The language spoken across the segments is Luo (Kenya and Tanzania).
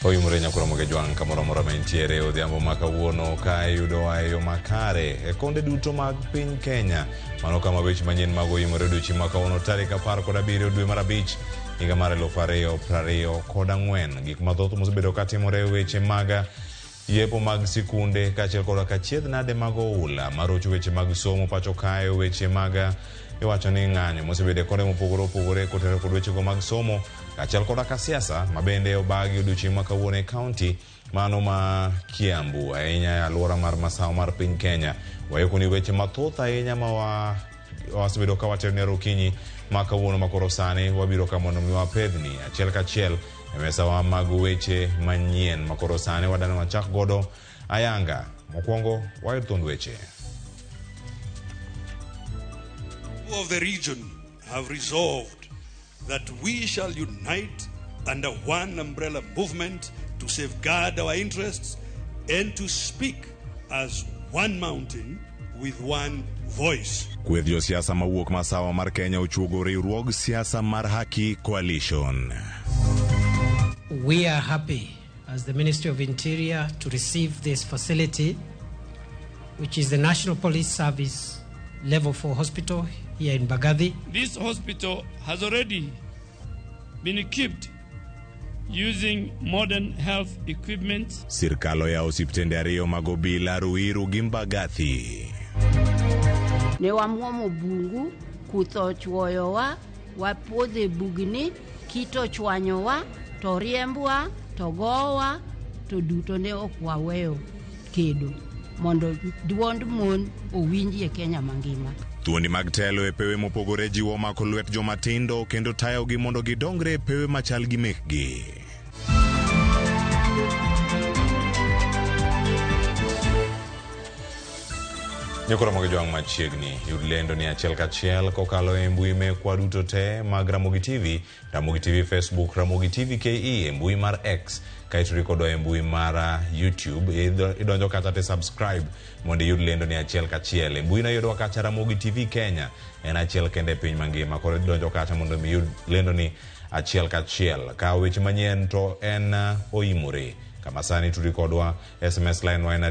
Hoy murenya kuramoge jwang kamoro mentiere odhiambo makawuono ka yudo ayo makare e konde duto mag piny Kenya. Mano kama weche manyien mag oyimore odiochieng' makawuono tarik 17 dwe mar abich higa mar 2024. Gik mathoth mosebedo katimore weche mag yepo mag sikunde kaachiel kod kachiedh nade mag oula marocho weche mag somo pacho kayo weche mag iwacho ni ng'anyo mosebedo kode mopogore kotenore kod weche go mag somo kaachiel kod siasa mabende obagi odiochieng' makawuono e kaunti mano ma Kiambu ahinya e alwora mar masawa mar piny Kenya. Wayekoni weche mathoth ahinya ma wasebedo ka watero ne rokinyi makawuono makoro sani wabiro ka mondo mi wapedhni achiel kachiel e mesawa mag weche manyien makoro sani wadano wachak godo ayanga. Mokwongo wayud thond weche. People of the region have resolved that we shall unite under one umbrella movement to safeguard our interests and to speak as one mountain with one voice. Kweth josiasa mawuok masawa mar Kenya ochuogo riwruog siasa mar Haki Coalition. We are happy as the Ministry of Interior to receive this facility, which is the National Police Service Level 4 Hospital here in Bagathi. This hospital has already been equipped using modern health equipment. Sirkalo ya osiptende ariyo mag obila Ruiru gi Mbagathi. Ne wamuomo bungu kutho chwoyowa wapodhe bugni kito chwanyowa to riembwa to gowa to duto ne ok waweyo kedo mondo duond mon owinji e Kenya mangima. Thuondi mag telo e pewe mopogore jiwo mako lwet jomatindo kendo tayogi mondo gidongre e pewe machal gi mekgi. Nyokora moge jwang machiegni yud lendo ni achiel kachiel kokalo e mbui mekwa duto te mag Ramogi TV, Ramogi TV Facebook, Ramogi TV KE, mbui mar X, kaito rikodo e mbui mar YouTube, idonjo kata te subscribe mondo yud lendo ni achiel kachiel. Mbui na yudo kacha Ramogi TV Kenya en achiel kende piny mangima, koro idonjo kacha mondo mi yud lendo ni achiel kachiel. Ka weche manyien to en oyimore. Kama sani turikodwa SMS line wa en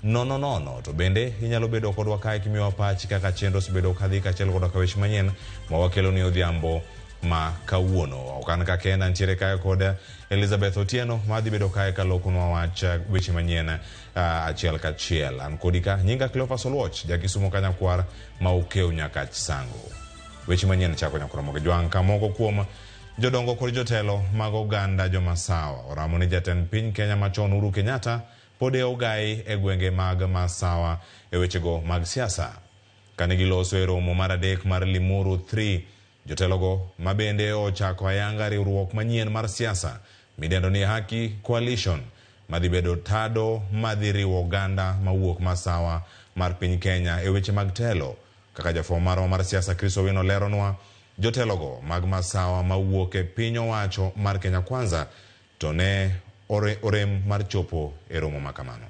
3 to bende inyalo bedo kodwa kae kimiwa pachi kaka chenro sibedo kadhi kachiel kodwa ka weche manyien mawakelo ni odhiambo ma kawuono. Okan ka kena ntiere kae kod Elizabeth Otieno madhi bedo kae kalokunwa wach weche manyien achiel kachiel. An kodika nyinga Cleophas Oluoch jakisumo kanyakwar ma ukeu nyaka chisango. Weche manyien chako nyakora moge jwang kamoko kuom jodongo kod jotelo mag oganda jomasawa oramo ni jatend piny Kenya machon Uhuru Kenyatta pode ogai e gwenge mag masawa e wechego mag siasa. Kane giloso e romo mar adek mar Limuru 3, jotelogo mabende ochako ayanga riwruok manyien mar siasa midendo ni Haki Coalition madhi bedo tado madhi riwo oganda mawuok masawa mar piny Kenya e weche mag telo. Kaka jafwambo mar siasa Chris Owino leronwa, jotelogo mag masawa mawuok e piny owacho mar Kenya Kwanza to ne orem mar chopo e romo makamano.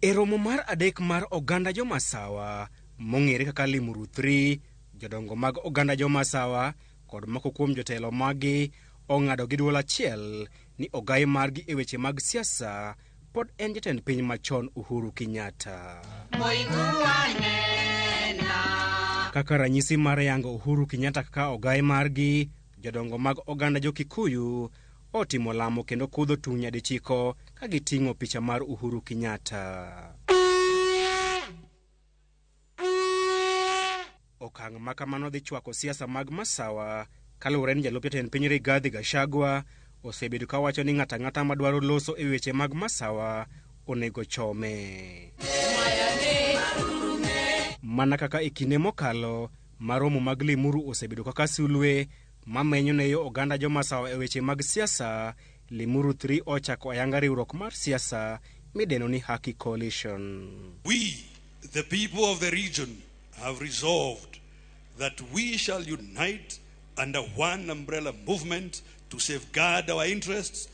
E romo mar adek mar oganda jomasawa mong'ere kaka Limuru 3, jodongo mag oganda jomasawa kod moko kuom jotelo magi ong'ado gi duol achiel ni ogai margi e weche mag siasa pod en jatend piny machon Uhuru Kenyatta. Kaka ranyisi mar yango Uhuru Kenyatta kaka ogai margi, jodongo mag oganda jo-Kikuyu otimo lamo kendo kudho tung' nyadichiko ka giting'o picha mar Uhuru Kenyatta. Okang' makamano dhi chwako siasa mag masawa kaluwore ni jalup jatend piny Rigathi Gachagua osebedo ka wacho ni ng'ata ng'ata madwaro loso e weche mag masawa onego chome. Mana kaka e kinde mokalo, maromo mag Limuru osebedo kaka sulwe mamenyo ne yo oganda jomasawa e weche mag siasa. Limuru 3 ochako ayanga riwruok mar siasa mideno ni Haki Coalition. We, the people of the region, have resolved that we shall unite under one umbrella movement to safeguard our interests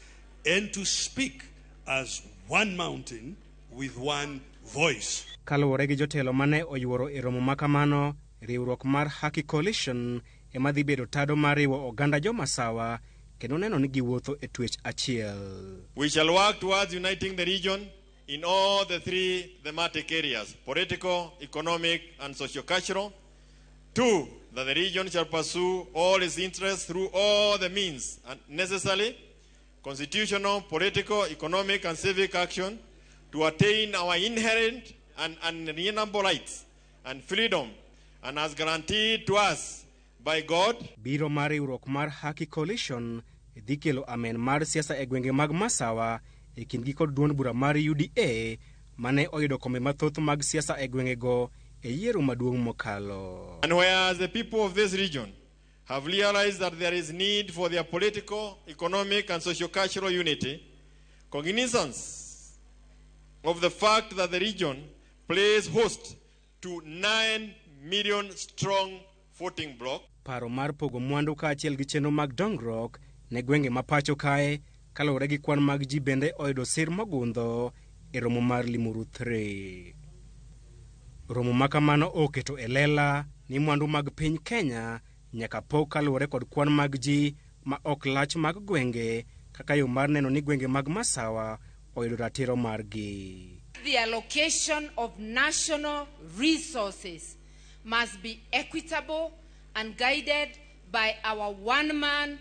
and to speak as one mountain with one voice. Kaluwore gi jotelo mane oyuoro e romo makamano, riwruok mar Haki Coalition ema dhi bedo tado mar riwo oganda jo-Masawa kendo neno ni giwuotho e twech achiel. We shall work towards uniting the region in all the three thematic areas: political, economic, and socio-cultural. 2, that the region shall pursue all its interests through all the means necessary, constitutional, political, economic, and civic action to attain our inherent and unalienable rights and freedom, and as guaranteed to us by God. Biro mar riwruok mar Haki Coalition dhi kelo amen mar siasa e gwenge mag Masawa e kindgi kod duond bura mar UDA mane oyudo kombe mathoth mag siasa e gwengego e yiero maduong' mokalo. And whereas the people of this region have realized that there is need for their political, economic, and socio-cultural unity, cognizance of the fact that the region plays host to 9 million strong voting bloc. Paro mar pogo mwandu kaachiel gi chenro mag dongruok ne gwenge ma pacho kae kaluwore gi kwan mag ji bende oyudo sir mogundho e romo mar Limuru 3. Romo makamano oketo e lela ni mwandu mag piny Kenya nyaka pok kaluwore kod kwan mag ji ma ok lach mag gwenge kaka yo mar neno ni gwenge mag Masawa oyudo ratiro margi. The allocation of national resources must be equitable and guided by our one man,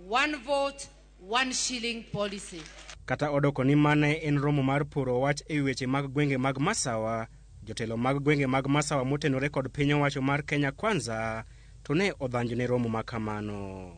one vote, one shilling policy. Kata odoko ni mane en romo mar poro wach e weche mag gwenge mag Masawa, jotelo mag gwenge mag Masawa motenore kod piny owacho mar Kenya Kwanza to ne odhanjo ne romo makamano.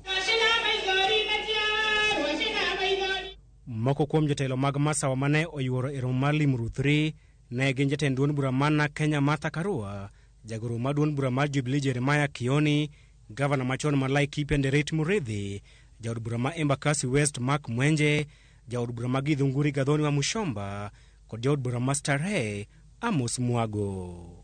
Moko kuom jotelo mag Masawa mane oyuoro e romo mar Limuru 3 ne gin jatend duond bura mar Kenya Martha Karua, jagoro mar duond bura mar Jubilee Jeremiah Kioni, gavana machon mar Laikipia Nderet Muridhi, jaod bura mar Embakasi West Mark Mwenje, jaod bura mar Githunguri Gathoni wa Mushomba kod jaod bura mar Starehe Amos Mwago.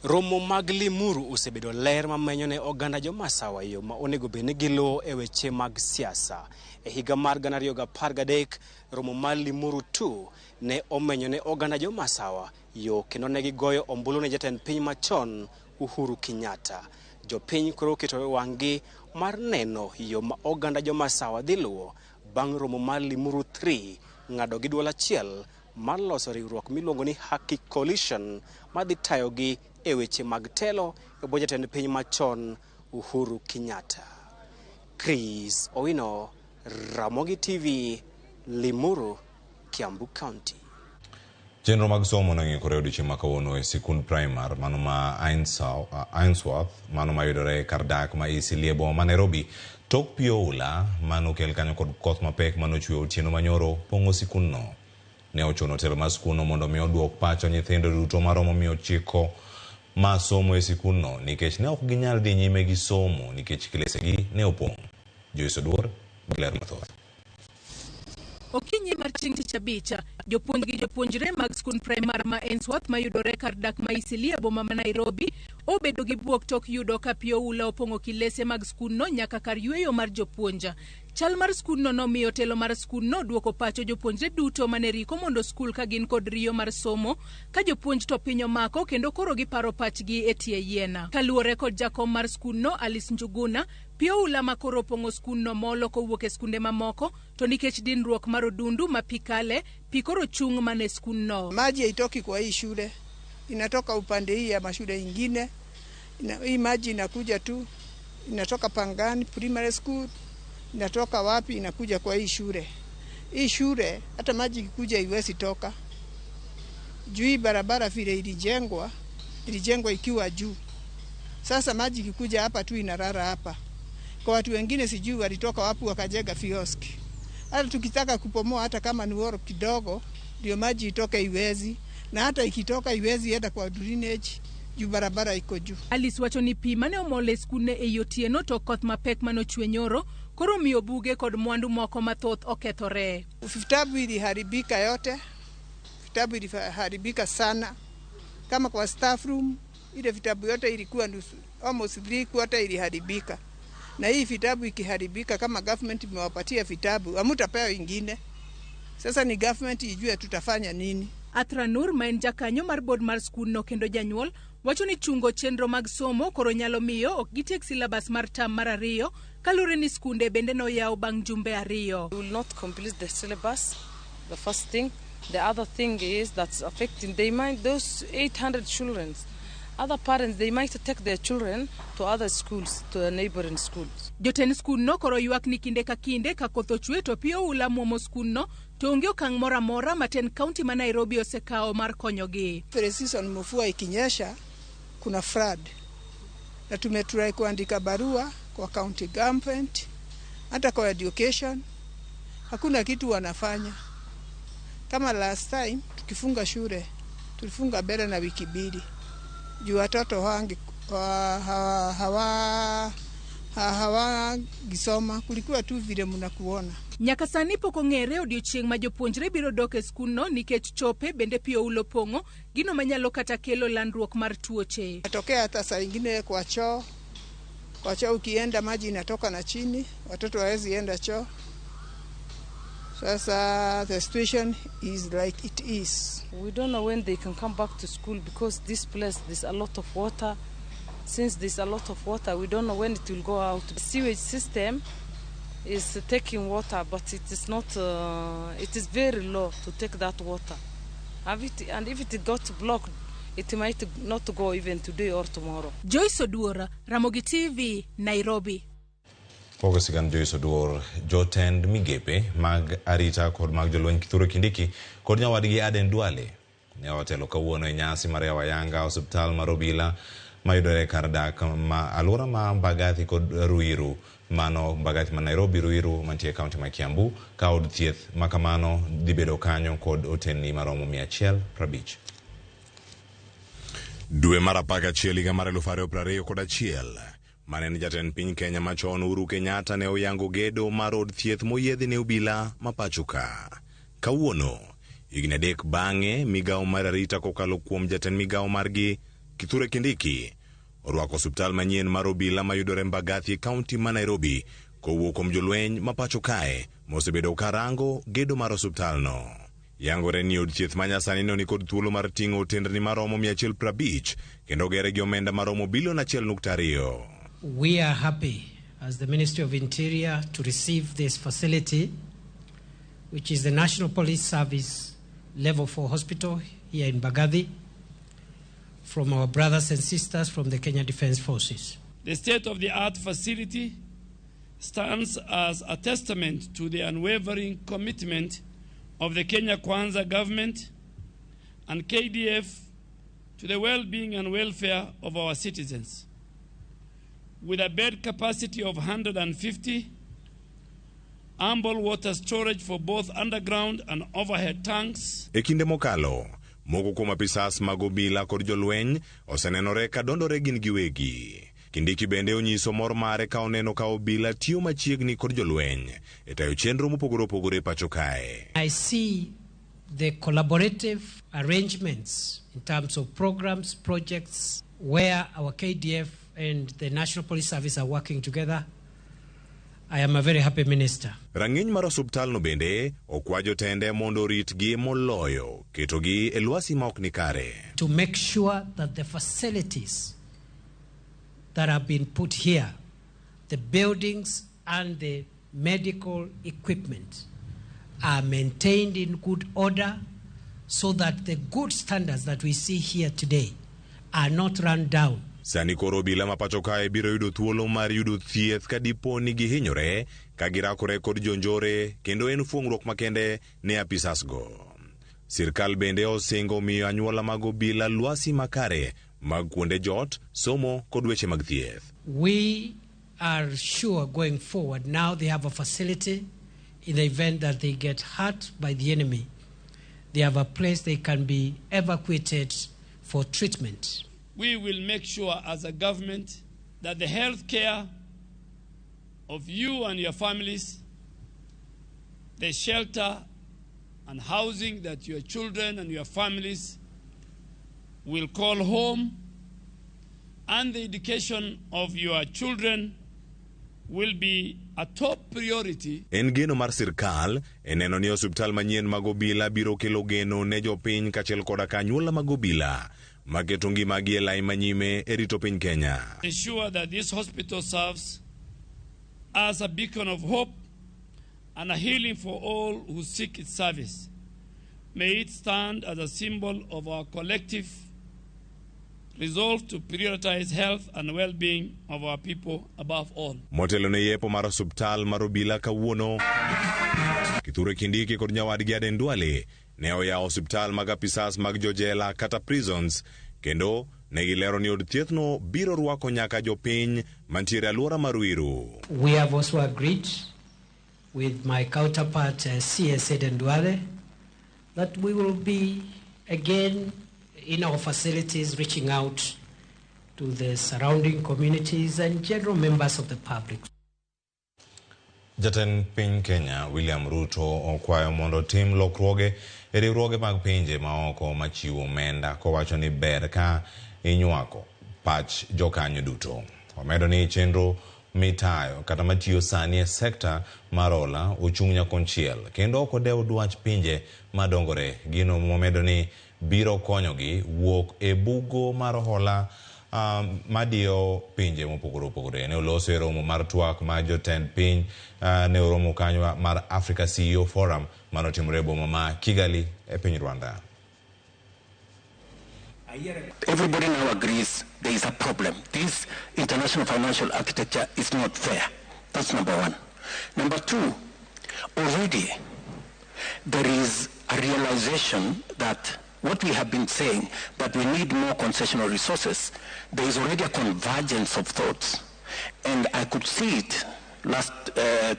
Romo mag Limuru osebedo ler mamenyo ne oganda jo-Masawa yo ma onego bed ni giluwo e weche mag siasa. E higa mar 2013, romo mar Limuru 2 ne omenyo ne oganda jo-Masawa yo kendo ne gigoyo ombulu ne jatend piny machon Uhuru Kenyatta. Jopiny koro keto wang'gi mar neno yo ma oganda jo-Masawa dhi luwo bang' romo mar Limuru 3 ng'ado gi duol achiel mar loso riwruok miluongo ni Haki Coalition madhi tayogi e weche mag telo e bwo jatend piny machon Uhuru Kenyatta. Chris Owino, Ramogi TV, Limuru, Kiambu County. Chenro mag somo nang'ikore odiochieng' ma kawuono e sikund primar mano ma Ainsworth, mano ma yudore kar dak ma Eastleigh ma Nairobi. Tok pi oula mano kel kanyo kod koth mapek mano chwe otieno manyoro pong'o sikundno. Ne ochuno telo mar sikundno mondo mi oduok pacho nyithindo duto maromo 109 ma somo e sikundno nikech ne ok ginyal dhi nyime gi somo nikech kilesegi ne opong'. Joyce Oduor, ler mathoth. Okinyi mar chieng' tich abich, jopuonj gi jopuonjre mag skund primar ma Ainsworth ma yudore kar dak ma Eastleigh boma ma Nairobi obedo gi buok tok yudo ka pi oula opong'o kilese mag skundno nyaka kar yweyo mar jopuonja. Chal mar skundno nomiyo telo mar skundno duoko pacho jopuonjre duto mane riko mondo skul ka gin kod riyo mar somo ka jopuonj to piny omako kendo koro giparo pachgi e tie yiena. Kaluwore kod jakom mar skundno Alice Njuguna, pi oula ma koro opong'o skundno molo kowuok e skunde mamoko to nikech dinruok mar odundu ma pi kale, pi koro chung' mane skundno. Maji haitoki kwa hii shule, inatoka upande hii ya mashule ingine. Hii maji inakuja tu, inatoka Pangani Primary School, inatoka wapi inakuja kwa hii shule. Hii shule hata maji ikikuja iwezi toka. Juu hii barabara vile ilijengwa ikiwa juu. Sasa maji ikikuja hapa tu inarara hapa. Kwa watu wengine sijui walitoka wapi wakajenga kioski. Hata tukitaka kupomoa hata kama ni woro kidogo ndio maji itoke iwezi, na hata ikitoka iwezi enda kwa drainage juu barabara iko juu. Alice wacho ni pi mane omole skune e yotieno to koth mapek manochwe nyoro koro miyo buge kod mwandu moko mathoth okethore. Vitabu iliharibika yote. Vitabu iliharibika sana. Kama kwa staff room ile vitabu yote ilikuwa almost 3/4 iliharibika. na hii vitabu ikiharibika, kama government imewapatia vitabu, hamtapewa ingine. Sasa ni government ijue tutafanya nini. Athranur maen jakanyo mar board mar skul no kendo janyuol wacho ni chungo chenro mag somo koro nyalo miyo ok gitiek syllabus mar tam mar 2 kalure ni skunde bende no yaw bang jumbe 2. We will not complete the syllabus, the first thing. The other thing is that's affecting, they might, those 800 children, other parents, they might take their children to other schools, to the neighboring schools. Joten skul no koro ywak ni kinde ka kinde ka koth ochwe to pio ula muomo skul no to onge okang' mora mora maten county ma Nairobi osekao mar konyogi. Season mvua ikinyesha kuna flood. Na tumetry kuandika barua kwa county government, hata kwa education, hakuna kitu wanafanya. Kama last time tukifunga shule, tulifunga mbele na wiki 2. Juu watoto wangi hawa gisoma, kulikuwa tu vile mnakuona. Nyaka sani pok ong'ere odiochieng' ma jopuonjre biro dok e skul no nikech chope bende pio ulo pong'o gino manyalo kata kelo landruok mar tuoche. Natokea hata saa ingine kwa choo. Kwa choo ukienda maji inatoka na chini, watoto hawezi enda choo. Sasa the situation is like it is. We don't know when they can come back to school because this place there's a lot of water. Since there's a lot of water, we don't know when it will go out. The sewage system is taking water, but it is not. It is very low to take that water. And if it got blocked, it might not go even today or tomorrow. Joyce Oduora, Ramogi TV, Nairobi. Pogosigan Joyce Oduor, jotend migepe mag arita kod mag jolweny Kithure Kindiki kod nyawadgi Aden Duale ne otelo kawuono e nyasi mar yawo ayanga osiptal mar Obila mayudore kar dak ma alwora ma Mbagathi kod Ruiru, mano Mbagathi ma Nairobi, Ruiru mantie kaunti ma Kiambu, ka od thieth ma kamano dhi bedo kanyo kod otenni maromo 150. Dwe mar 11 higa mar 2021 Manen jatend piny Kenya machon Uhuru Kenyatta ne oyango gedo mar od thieth moyiedhi ne Obila ma pachoka. Kawuono, higni 3 bang'e, migawo mar arita kokalo kuom jatend migawo margi Kithure Kindiki orwako osiptal manyien mar Obila mayudore Mbagathi kaunti ma Nairobi kowuok kuom jolweny ma pachokae mosebedo karango gedo mar osiptal no. Yangore ni od thieth manyasani no ni kod thuolo mar ting'o otendni maromo 150 kendo gere gi omenda maromo bilion 1.2. We are happy as the Ministry of Interior to receive this facility, which is the National Police Service Level 4 Hospital here in Mbagathi, from our brothers and sisters from the Kenya Defence Forces. The state-of-the-art facility stands as a testament to the unwavering commitment of the Kenya Kwanza government and KDF to the well-being and welfare of our citizens. With a bed capacity of 150, ample water storage for both underground and overhead tanks. E kinde mokalo, moko kuom apisas mag Obila kod jolweny osenenore ka dondore gin giwegi. Kindiki bende onyiso mor mare ka oneno ka Obila tiyo machiegni kod jolweny e tayo chenro mopogore opogore pacho kae. I see the collaborative arrangements in terms of programs, projects, where our KDF and the National Police Service are working together. I am a very happy minister. Rang'iny mar osiptal no bende okwa jotende mondo ritgi moloyo ketogi e lwasi ma ok ni kare. To make sure that the facilities that have been put here, the buildings and the medical equipment, are maintained in good order so that the good standards that we see here today are not run down. Sani koro Obila ma pacho kae biro yudo thuolo mar yudo thieth ka dipo ni gihinyore ka girakore kod jonjore kendo en fuong'ruok makende ne apisasgo. Sirkal bende osingo miyo anyuola mag Obila lwasi makare mag kuonde jot, somo kod weche mag thieth. We are sure going forward now they have a facility in the event that they get hurt by the enemy. They have a place they can be evacuated for treatment. We will make sure as a government that the health care of you and your families, the shelter and housing that your children and your families will call home, and the education of your children will be a top priority. En geno mar sirkal eneno ni osiptal manyien mag obila biro kelo geno ne jopiny kachiel koda kanyuola mag obila maketo ngimagi e lai manyime e rito piny Kenya. Ensure that this hospital serves as a beacon of hope and a healing for all who seek its service. May it stand as a symbol of our collective resolve to prioritize health and well-being of our people above all. Motelo ne yepo mar osiptal mar obila kawuono, Kithure Kindiki kod nyawadgi Aden Duale ne oyawo osiptal mag apisas mag jojela kata prisons, kendo ne gilero ni od thiethno biro rwako nyaka jopiny mantiere alwora mar Ruiru. We have also agreed with my counterpart CS Aden Duale that we will be again in our facilities reaching out to the surrounding communities and general members of the public. Jatend piny Kenya William Ruto okwayo mondo tim lokruoge e riwruoge mag pinje maoko machiwo omenda kowacho ni ber ka inywako pach jokanyo duto. Omedo ni chenro mitayo kata matiyo sani e sekta marola ochung' konchiel kendo ok odewo dwach pinje madongore. Gino momedo ni biro konyogi wuok e bugo mar hola madio pinje mopogore opogore. Ne oloso e romo mar twak ma jotend piny ne oromo kanyo mar Africa CEO Forum manotimore boma ma Kigali e piny Rwanda. Everybody now agrees there is a problem. This international financial architecture is not fair. That's number one. Number two, already there is a realization that what we have been saying, that we need more concessional resources, there is already a convergence of thoughts. And I could see it last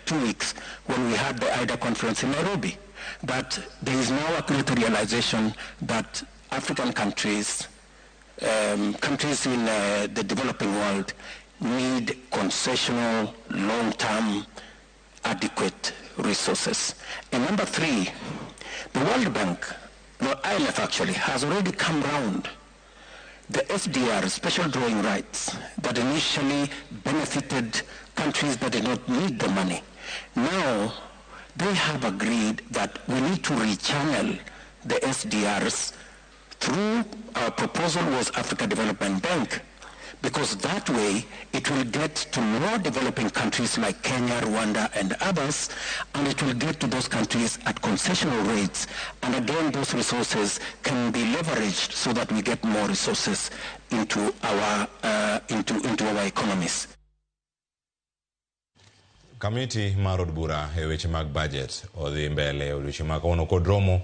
2 weeks when we had the IDA conference in Nairobi, that there is now a greater realization that African countries, countries in the developing world need concessional, long-term, adequate resources. And number three, the World Bank, the IMF actually, has already come round the SDR, special drawing rights, that initially benefited countries that did not need the money. Now, they have agreed that we need to rechannel the SDRs through, our proposal was Africa Development Bank, because that way it will get to more developing countries like Kenya, Rwanda, and others, and it will get to those countries at concessional rates. And again, those resources can be leveraged so that we get more resources into our economies. Committee marod bura e weche mag budget odhi mbele odiochieng' kawuono kod romo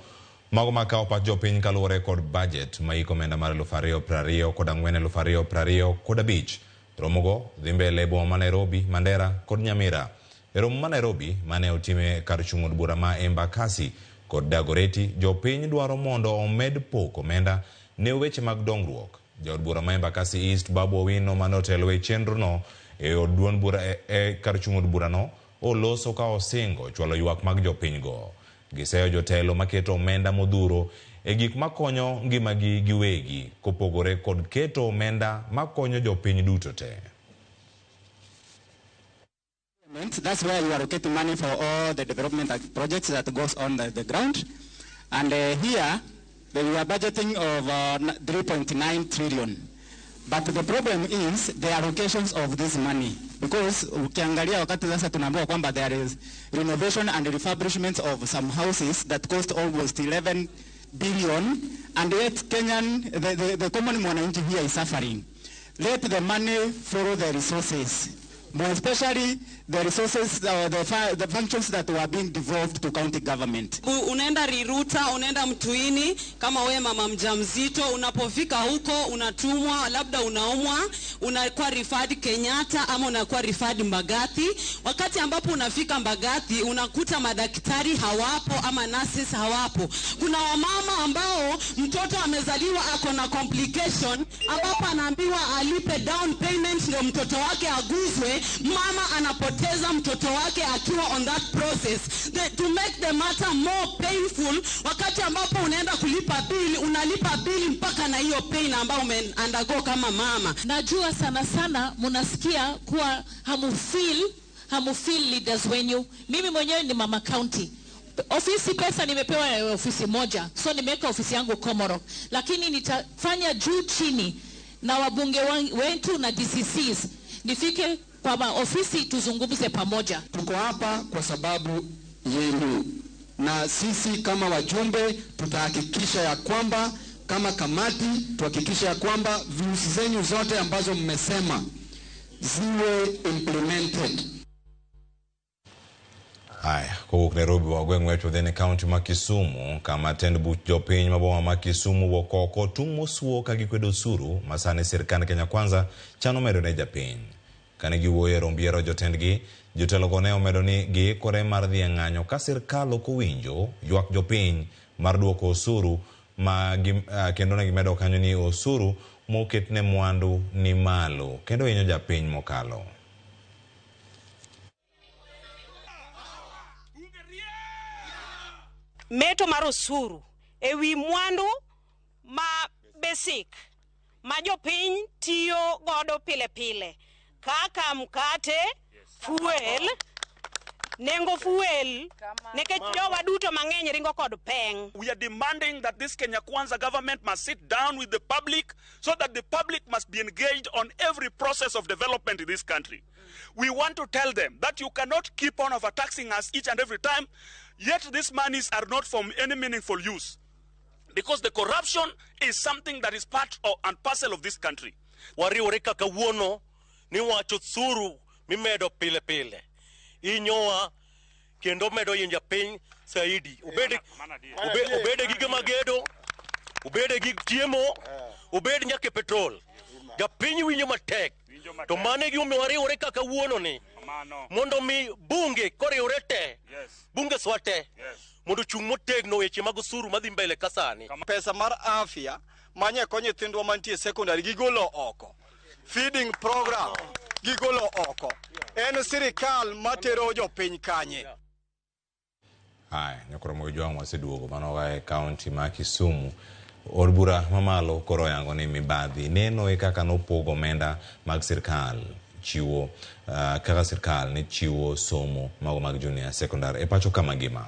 mago makao pach jopiny kaluwore kod budget ma iko omenda mar 2020 kod 2025. Romogo dhi mbele boma ma Nairobi, Mandera kod Nyamira. E romo ma Nairobi mane otime kar chung' od bura ma Embakasi kod Dagoretti, jopiny dwaro mondo omed pok omenda ne weche mag dongruok. Jaod bura ma Embakasi East Babu Owino manotelo e chenro no e od duond bura e kar chung' od bura no oloso ka osingo chwalo ywak mag jopiny go. Giseyo jotelo maketo omenda modhuro e gik makonyo ngimagi giwegi kopogore kod keto omenda makonyo jopiny duto te. That's where you are allocating money for all the development projects that goes on the ground. And here, we are budgeting of 3.9 trillion. But the problem is the allocations of this money. Because ukiangalia wakati sasa tunaambiwa kwamba there is renovation and refurbishment of some houses that cost almost 11 billion, and yet the common mwananchi here is suffering. Let the money follow the resources, more especially the resources, the functions that were being devolved to county government. Unaenda Riruta, unaenda Mtuini, kama we mama mjamzito, unapofika huko, unatumwa, labda unaumwa, unakuwa referred Kenyatta, ama unakuwa referred Mbagathi. Wakati ambapo unafika Mbagathi, unakuta madaktari hawapo, ama nurses hawapo. Kuna wamama ambao mtoto amezaliwa ako na complication, ambapo anaambiwa alipe down payment ndio mtoto wake aguzwe, mama anapoteza mtoto wake akiwa on that process. To make the matter more painful, wakati ambapo unaenda kulipa bill, unalipa bill mpaka na hiyo pain ambayo umeundergo kama mama. Najua sana sana munasikia kuwa hamu feel hamufeel leaders wenyu. Mimi mwenyewe ni mama county. Ofisi pesa nimepewa ofisi moja, so nimeweka ofisi yangu Komorok, lakini nitafanya juu chini na wabunge wetu na DCCs nifike kwa ofisi tuzungumze pamoja. Tuko hapa kwa sababu yenu, na sisi kama wajumbe tutahakikisha ya kwamba kama kamati tuhakikisha ya kwamba views zenyu zote ambazo mmesema ziwe implemented. Haya, kowuok Nairobi wagweng' wecho dhene kaunti ma Kisumu kama tend buch jopiny maboma ma Kisumu wokoko tung' mosuo ka gikwedo osuru masani sirkand Kenya Kwanza chano medo ne japiny. Kane giwuoyo e romb yiero jotendgi, jotelogo ne omedo ni giikore mar dhi e ng'anyo ka sirkal ok owinjo ywak jopiny mar duoko osuru kendo ne gimedo kanyo ni osuru moket ne mwandu ni malo kendo hinyo japiny mokalo. Meto mar osuru ewi mwandu ma basic ma jopiny tiyo godo pile pile kaka mkate, fuel, nengo fuel, nikech jowa duto mang'eny ringo kod peng. We are demanding that this Kenya Kwanza government must sit down with the public so that the public must be engaged on every process of development in this country. We want to tell them that you cannot keep on overtaxing us each and every time, yet these monies are not for any meaningful use. Because the corruption is something that is part and parcel of this country. Wariwore kaka wuono ni wacho suru mimedo pile pile. Inyoa kendo medo yinja piny saidi. Ubede gige magedo, ubede gig tiemo, ubede nyake petrol. Japiny winjo matek. To mane gi wariwore kaka wuono ni. Mondo mi bunge koriwore te. Bunge swate. Mondo chung motegno weche mag osuru madhi mbele kasani. Pesa mar afya manye konyo nyithindwa mantie secondary gigolo oko. Feeding program gigolo oko. En sirikal matero jopiny kanye. Haya, nyakoro mojwang' waseduogo mano e kaunti ma Kisumu. Od bura mamalo koro yango ni mibadhi neno e kaka nopogo omenda mag sirkal chiwo kaka sirkal ne chiwo somo mago mag junior secondary e pacho kama gima.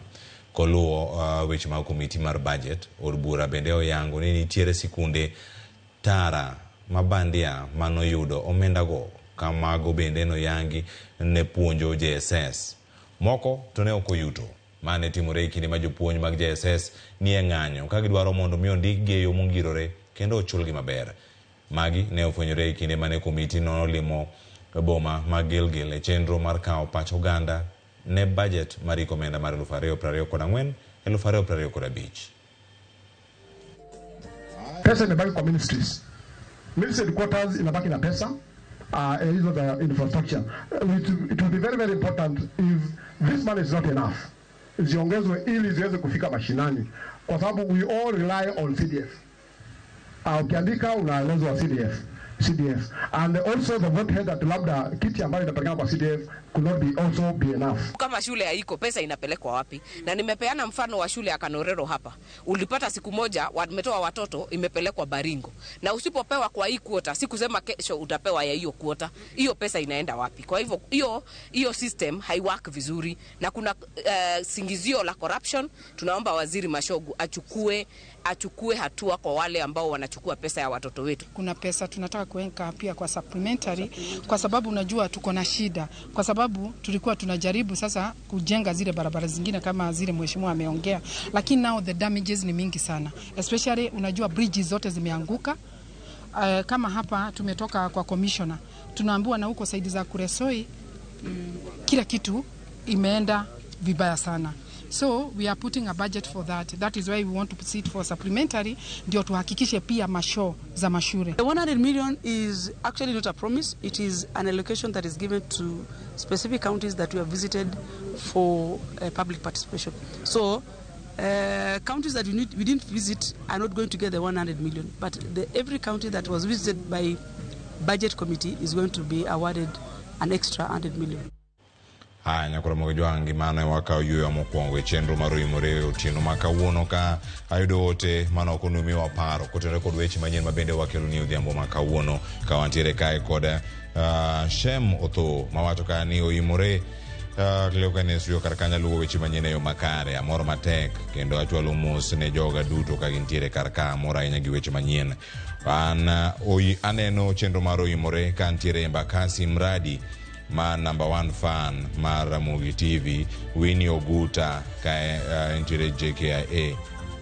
Koluwo weche mag komiti mar budget, od bura bende oyango ni nitiere sikunde tara mabandia manoyudo omenda go kamago bende no yangi ne puonjo JSS. Moko to ne okoyuto. Mane timore kinde ma jopuonj mag JSS ni e ng'anyo ka gidwaro mondo mi ondik gi yo mongirore kendo ochulgi maber. Magi ne ofwenyore kinde mane komiti no limo boma mag Gilgil e chenro mar kawo pach oganda ne budget mar omenda mar 2024 2025. Pesa imebaki kwa ministries. Ministry headquarters inabaki na pesa. Hizo the infrastructure. It will be very, very important if this money is not enough. Ziongezwe ili ziweze kufika mashinani. Kwa sababu we all rely on CDF. Ukiandika unaelezwa CDF. And also the vote head that labda kiti ambayo inapatikana kwa CDF could not be also be enough. Kama shule haiko pesa inapelekwa wapi? Na nimepeana mfano wa shule ya Kanorero hapa. Ulipata siku moja wametoa watoto imepelekwa Baringo. Na usipopewa kwa hii quota, si kusema kesho utapewa ya hiyo quota. Hiyo pesa inaenda wapi? Kwa hivyo hiyo system haiwork vizuri na kuna singizio la corruption. Tunaomba Waziri Mashogu achukue hatua kwa wale ambao wanachukua pesa ya watoto wetu. Kuna pesa tunataka kuweka pia kwa supplementary kwa sababu unajua tuko na shida. Kwa sababu tulikuwa tunajaribu sasa kujenga zile barabara zingine kama zile mheshimiwa ameongea, lakini now the damages ni mingi sana. Especially unajua bridges zote zimeanguka. Kama hapa tumetoka kwa commissioner, tunaambiwa na huko saidi za Kuresoi kila kitu imeenda vibaya sana. So we are putting a budget for that. That is why we want to sit for supplementary ndio tuhakikishe pia masho za mashure. The 100 million is actually not a promise. It is an allocation that is given to specific counties that we have visited for public participation. So counties that we didn't visit are not going to get the 100 million. But every county that was visited by budget committee is going to be awarded an extra 100 million. nyakora mogijwangi mano waka yuyo mokwongo chenro mar Yimore otieno makawuono ka ayudo ote mano konumiwa paro kotere kod weche manyien mabende wakelo ni odhiambo makawuono ka wantiere kae kod Shem Otho mawacho ka ni Yimore Leo ne studio karkanya luwo weche manyien yo makare amor matek kendo achwalo mos ne joga duto ka gintiere karka mora ahinya gi weche manyien. Aneno chenro mar Yimore ka ntiere Embakasi mradi ma number 1 fan mar Ramogi TV Winnie Oguta ka ntiere JKIA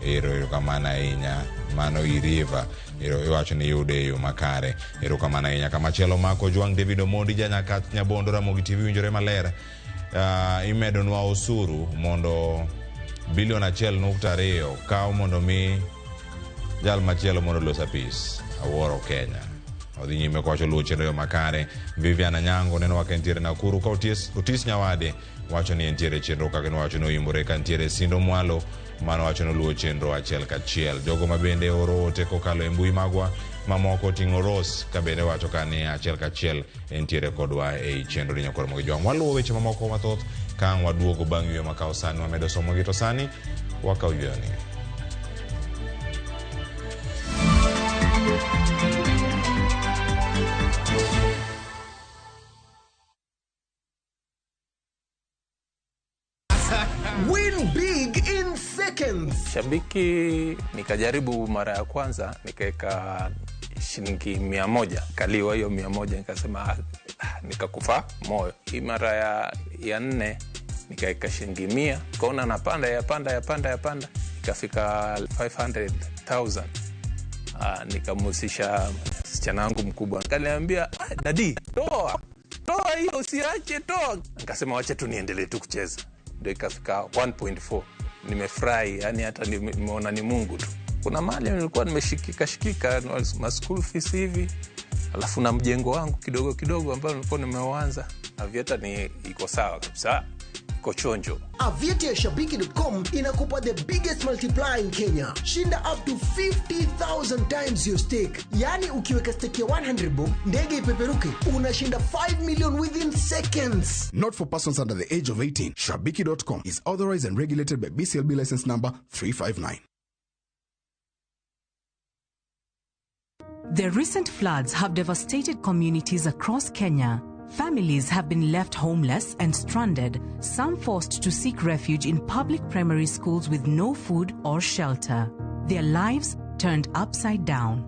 ero kamana ahinya mano iriva iwacho ni yude yo makare ero kamana ahinya kama chelo mako Jwang David Omondi janyaka Nyabondo Ramogi TV winjore maler imedo nwa osuru mondo bilion 1.2 kaw mondo mi jal machielo mondo los apis aworo Kenya odhi nyime kwacho luwo chenro yo makare. Viviana Nyango neno wakentiere Nakuru ka Otis Nyawade wacho ni entiere chenro kaka ni wacho no Yimore ka ntiere Sindo Mwalo mano wacho no luwo chenro achiel kachiel. Jogo mabende oro ote kokalo e mbui magwa mamoko ting'o Ros ka bende wacho ka ni achiel kachiel entiere kodwa e chenro ni nyakora mogijwang. Waluwo weche mamoko mathoth ka waduogo bang' ywe makao sani wamedo somo gi to sani wakao yweni. Win big in seconds. Shabiki nikajaribu mara ya kwanza nikaeka shilingi 100 kaliwa hiyo 100 nikasema nikakufa moyo. Hii mara ya 4 nikaeka shilingi 100 kaona napanda yapanda ikafika 500,000. Nikamusisha msichana wangu mkubwa akaniambia dadi toa hiyo usiache toa. Nikasema wacha tu niendelee tu kucheza. Ndio ikafika 1.4. Nimefurahi, yani hata nimeona ni Mungu tu. Kuna mahali nilikuwa nimeshikika ma school fees hivi. Alafu na mjengo wangu kidogo ambao nilikuwa nimeanza. Avieta ni iko sawa kabisa. Iko chonjo. Avieta ya Shabiki.com inakupa the biggest multiplier in Kenya. Shinda up to 50,000 times your stake. Yani ukiweka stake ya 100 bob, ndege ipeperuke, unashinda 5 million within seconds. Not for persons under the age of 18. Shabiki.com is authorized and regulated by BCLB license number 359. The recent floods have devastated communities across Kenya. Families have been left homeless and stranded, some forced to seek refuge in public primary schools with no food or shelter. Their lives turned upside down.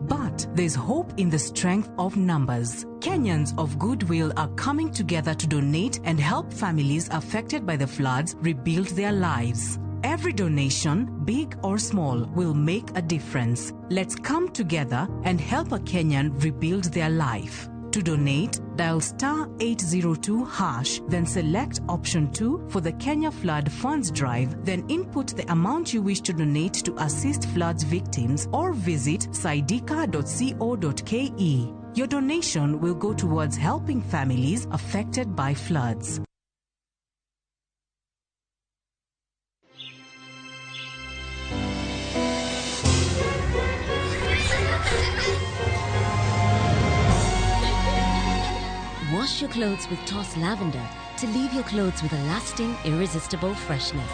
But there's hope in the strength of numbers. Kenyans of goodwill are coming together to donate and help families affected by the floods rebuild their lives. Every donation, big or small, will make a difference. Let's come together and help a Kenyan rebuild their life. To donate, dial *802#, then select option 2 for the Kenya Flood Funds Drive, then input the amount you wish to donate to assist floods victims or visit saidika.co.ke. Your donation will go towards helping families affected by floods. Wash your clothes with Toss Lavender to leave your clothes with a lasting, irresistible freshness.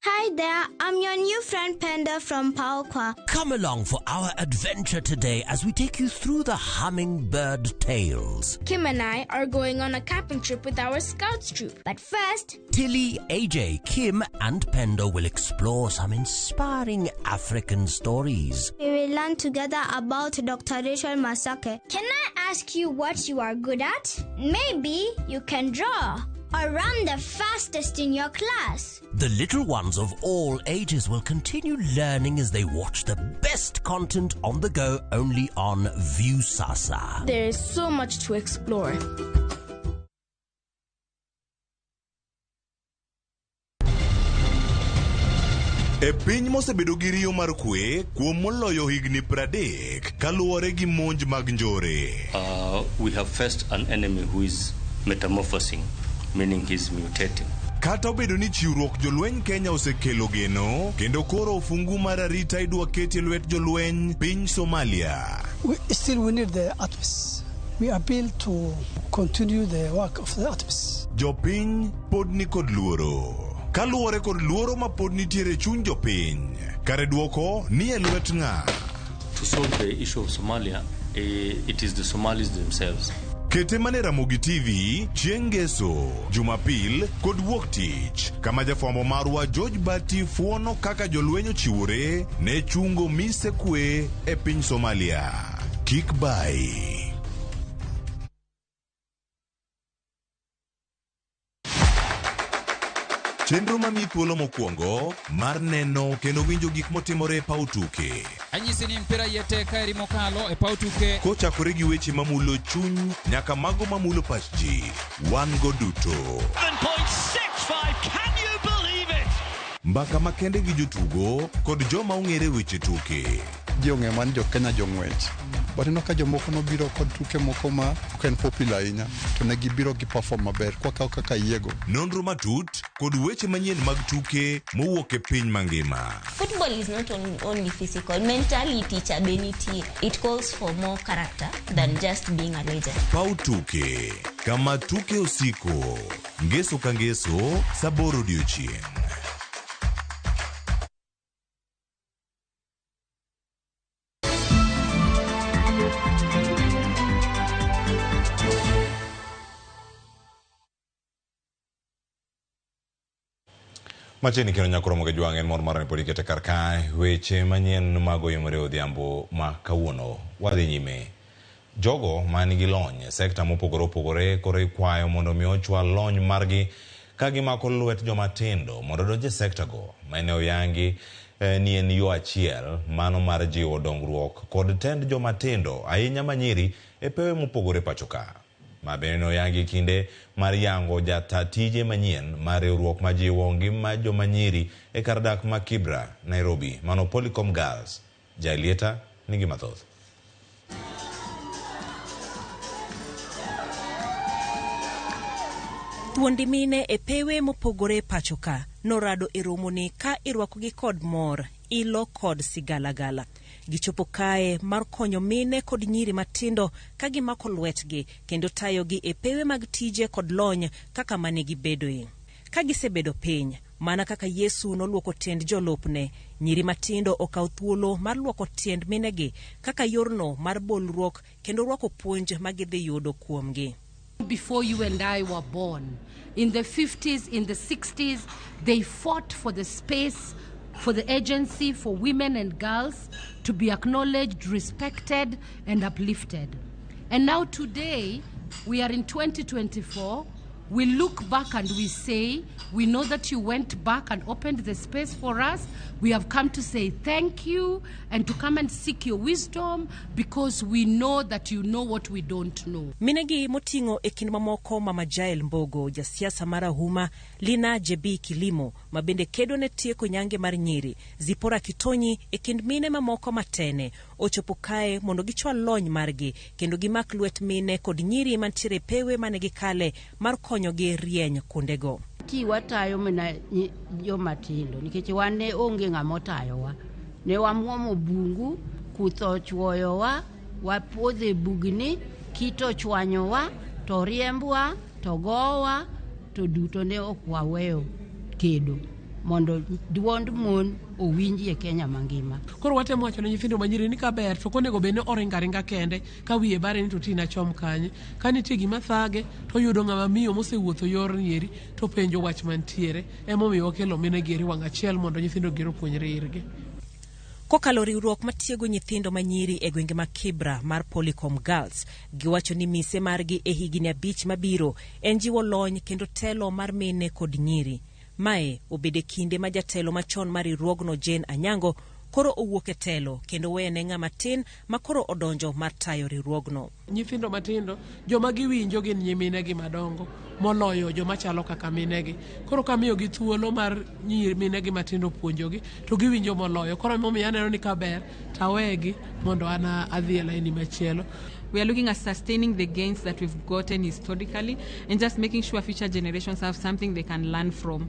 Hi there, I'm your new friend Panda from Paokwa. Come along for our adventure today as we take you through the Hummingbird Tales. Kim and I are going on a camping trip with our Scouts troop. But first, Tilly, AJ, Kim and Pendo will explore some inspiring African stories. we will learn together about Dr. Rachel Masake. Can I ask you what you are good at? Maybe you can draw or run the fastest in your class. The little ones of all ages will continue learning as they watch the best content on the go only on Viusasa. There is so much to explore. E piny mosebedo gi riyo mar kwe kuom moloyo higni 30 kaluwore gi monj mag njore. We have faced an enemy who is metamorphosing, meaning he's mutating. Kata obedo ni chiwruok jolweny Kenya osekelo geno, kendo koro ofungu mar arita idwa keti lwet jolweny piny Somalia. We need the ATMIS, We appeal to continue the work of the activists. Jopiny pod ni kod luoro. Kaluwore kod luoro ma pod nitiere chuny jopiny. Kare duoko ni e lwet ng'a. To solve the issue of Somalia, it is the Somalis themselves. Kete mane Ramogi TV, chieng' Ngeso, Jumapil kod Wuok Tich. Kama jafwambo marwa George Bati fuono kaka jolwenyo chiwore ne chungo mise kwe e piny Somalia. Kik bai. Chenro mami thuolo mokwongo mar neno kendo winjo gik motimore e paw tuke. Anyisi ni mpira yeteka eri mokalo e paw tuke. Kochakore gi weche mamulo chuny nyaka mago mamulo pach ji. Wan go duto. 7.65, can you believe it? Mbaka makende gi jotugo kod joma ong'ere weche tuke. Jong'e man jo Kenya jong'wech. But ino ka jomoko nobiro kod tuke moko ma ken popular ahinya to ne gibiro gi perform maber kaka yiego. Nonro matut kod weche manyien mag tuke mowuok e piny mangima. Football is not only physical, mentally teacher benity. It calls for more character than just being a legend. Pau tuke, kama tuke osiko, Ngeso ka Ngeso, Saboro odiochieng'. Macheni kino nyakoromo ke juang en mor marani podi kete karkae weche manyien mago yomore odhiambo ma kawuono wadhi nyime. Jogo manigi lony sekta mopogore opogore koro ikwayo mondo mi ochwal lony margi ka gimako lwet joma tindo mondo donje sekta go maene oyangi ni en yo achiel mano mar jiwo dongruok kod tend joma tindo ahinya manyiri e pewe mopogore pachoka. Mabene oyangi kinde mar yango jata tije manyien mar riwruok majiwo ngima joma nyiri e kar dak ma Kibra, Nairobi, mano Polycom Girls. Jalieta nigi mathoth. Thuondi mine e pewe mopogore pachoka norado e romoni ka irwakogi kod mor, ilo kod sigalagala. Gichopo kae mar konyo mine kod nyiri matindo ka gimako lwetgi kendo tayogi e pewe mag tije kod lony kaka mane gibedoe. Ka gisebedo piny, mana kaka Yesu noluoko tiend jolupne, nyiri matindo okaw thuolo mar luoko tiend minegi kaka yorno mar bolruok kendo rwako puonj magidhi yudo kuomgi. Before you and I were born, in the 50s, in the 60s, they fought for the space, for the agency, for women and girls to be acknowledged, respected, and uplifted. And now today, we are in 2024, we look back and we say, we know that you went back and opened the space for us. We have come to say thank you and to come and seek your wisdom because we know that you know what we don't know. Minegi motingo e kind mamoko Mama Jael Mbogo, jasiasa mara huma, Lina Jebi Kilimo, mabende kedo ne tieko nyange mar nyiri, Zipora Kitonyi e kind mine mamoko matene, ochopo kae mondo gichwal lony margi, kendo gimak lwet mine kod nyiri mantiere pewe manegi kale mar konyogi rieny kundego. Ki watayo mena joma tindo nikech wan ne onge ng'ama otayowa. Ne wamuomo bungu, kutho chwoyowa, wapuodhe bugni, kito chwanyowa, to riembwa, to gowa, to duto ne ok waweyo kedo mondo duond mon owinji e Kenya mangima. Koro watemo wacho ne nyithindo manyiri ni kaber to konego bene oringaringa kende ka wiye bare ni to tina chom kanye ka nitie gima thage to yudo ng'ama miyo mosewuotho yor nyeri to penjo wach mantiere emomiyo okelo mine geri wang' achiel mondo nyithindo gero puonjre irgi. Kokalo riwruok matiego nyithindo manyiri e gwenge ma Kibra mar Polycom Girls, giwacho ni mise margi e higini 5 mabiro en jiwo lony kendo telo mar mine kod nyiri. Mae obede kinde ma jatelo machon mar riwruogno Jane Anyango koro owuok e telo kendo wene ng'ama tin ma koro odonjo mar tayo riwruogno. Nyithindo matindo joma giwinjo gin nyiminegi madongo moloyo joma chalo kaka minegi. Koro kamiyo gi thuolo mar minegi matindo puonjogi to giwinjo moloyo. Koro momiyo aneno ni kaber tawegi mondo ana adhi e laini machielo. We are looking at sustaining the gains that we've gotten historically and just making sure future generations have something they can learn from.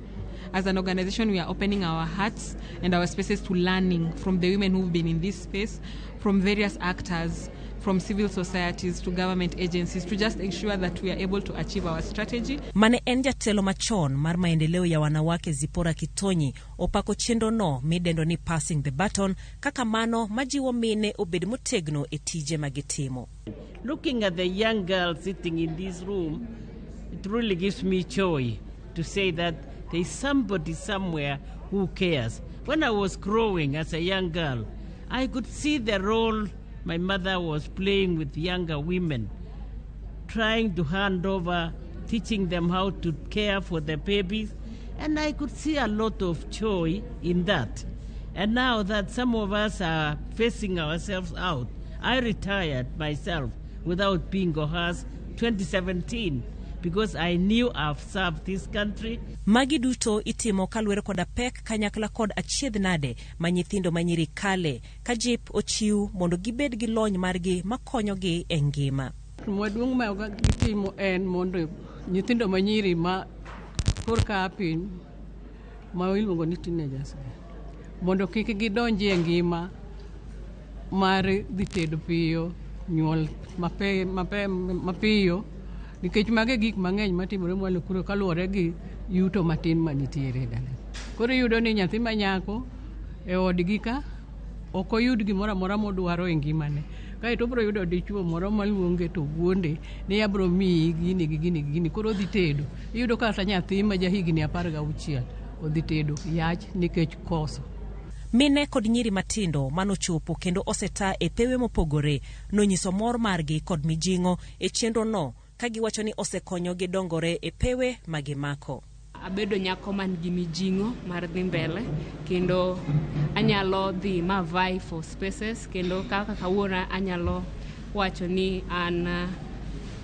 As an organization, we are opening our hearts and our spaces to learning from the women who've been in this space, from various actors, from civil societies to government agencies to just ensure that we are able to achieve our strategy. Mane en jatelo machon mar maendeleo ya wanawake Zipora Kitonyi opako chenro no midendo ni passing the baton kaka mano majiwo mine obed motegno e tije magitimo. Looking at the young girls sitting in this room, it really gives me joy to say that there is somebody somewhere who cares. When I was growing as a young girl, I could see the role my mother was playing with younger women, trying to hand over, teaching them how to care for their babies, and I could see a lot of joy in that. And now that some of us are facing ourselves out, I retired myself without being coerced 2017 because I knew I've served this country. Magi duto itimo kalwere koda pek kanyakla kod achiedh nade ma nyithindo manyiri kale ka jip ochiw mondo gibed gi lony margi makonyogi e ngima. Maduong' ma gitimo en mondo nyithindo manyiri ma korka piny ma iluongo ni teenagers mondo kik gidonji e ngima mar dhi tedo piyo, nyuol mapiyo, nikech mage gik mang'eny matimore mwalo kuro kaluwore gi yuto matin manitiere dala. Koro yudo ni nyathi manyako e odgi ka ok oyud gimoro amora modwaro e ngimane. Kae to bro yudo dichuo moro maluonge to wuonde ni abro miyi gini gi gini gi gini, koro odhi tedo. Iyudo ka ata nyathi ma jahigni 16 odhi tedo yach nikech koso. Mine kod nyiri matindo manochopo kendo oseta e pewe mopogore nonyiso mor margi kod mijingo e chenro no kagiwacho ni osekonyo gi dongore e pewe magimako. Abedo nyako man gi mijingo mar dhi mbele kendo anyalo dhi ma vie for spaces kendo kaka kawuono anyalo wacho ni an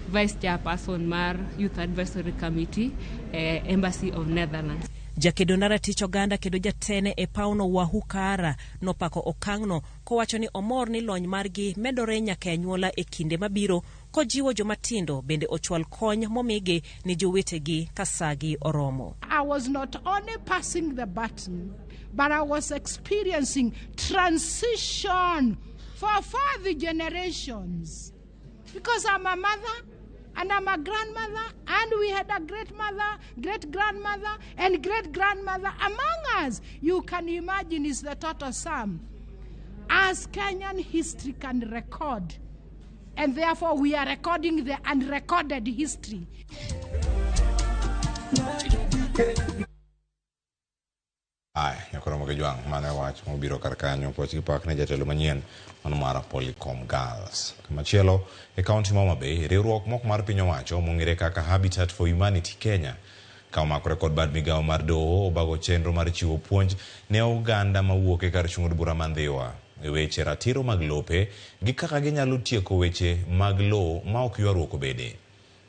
vice chairperson mar Youth Advisory Committee Embassy of Netherlands. Jakedo naratich oganda kedo jatene e pauno Wahukara nopako okang'no kowacho ni omor ni lony margi medore nyaka anyuola e kinde mabiro kojiwo jomatindo bende ochwal kony momige ni jowetegi kasagi oromo. I was not only passing the baton, but I was experiencing transition for further generations. Because I'm a mother, and I'm a grandmother, and we had a great-mother, great-grandmother, and great-grandmother among us. You can imagine is the total sum. As Kenyan history can record, and therefore we are recording the unrecorded history. Ai, nyakoro magajwang mane wach mobiro kar kanyo poch gipak ne jatelo manyien mano mar Polycom Girls. Kamachielo e kaunti ma Homa Bay, riwruok mok mar piny owacho mong'ere kaka Habitat for Humanity Kenya ka omakore kod bad migawo mar doho obago chenro mar chiwo puonj ne oganda mawuok e kar chung'od bura Mandhiwa e weche ratiro mag lope gi kaka ginyalo tieko weche mag lo ma ok ywaruok obede.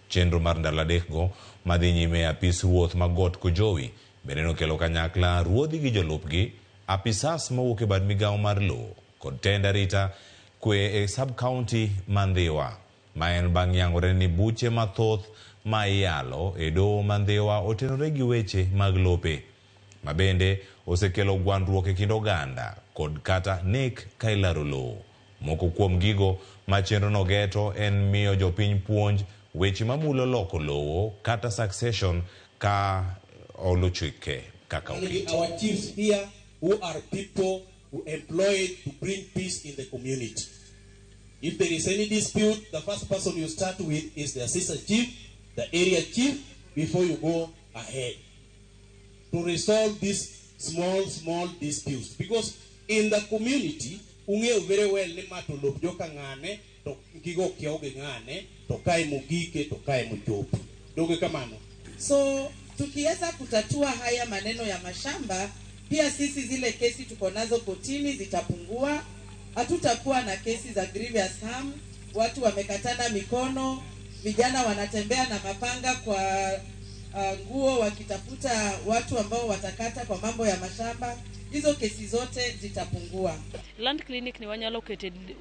Chenro mar ndalo adekgo madhi nyime apis ruoth mag Got Kojowi bende nokelo kanyakla ruodhi gi jolupgi, apisas mawuok e bad migawo mar lo kod tenda rita kwe e sub-county Mandhiwa ma en bang' yangore ni buche mathoth ma iyalo e doho Mandhiwa otenore gi weche mag lope ma bende osekelo gwandruok e kind oganda kod kata nek ka ilaro lo. Moko kuom gigo ma chenro no geto en miyo jopiny puonj weche mamulo loko lowo kata succession ka olochike kaka okiti. Our chiefs here who are people who employed to bring peace in the community. If there is any dispute, the first person you start with is the assistant chief, the area chief, before you go ahead to resolve these small disputes. Because in the community, ung'eyo very well ni mato lop joka ng'ane, to gigo kioge ng'ane, to kae mugike, to kae muchopi. Doge kamano. So, tukiweza kutatua haya maneno ya mashamba, pia sisi zile kesi tuko nazo kotini zitapungua. Hatutakuwa na kesi za grievous harm, watu wamekatana mikono, vijana wanatembea na mapanga kwa nguo wakitafuta watu ambao watakata kwa mambo ya mashamba. hizo kesi zote zitapungua. Land clinic ni wanyalo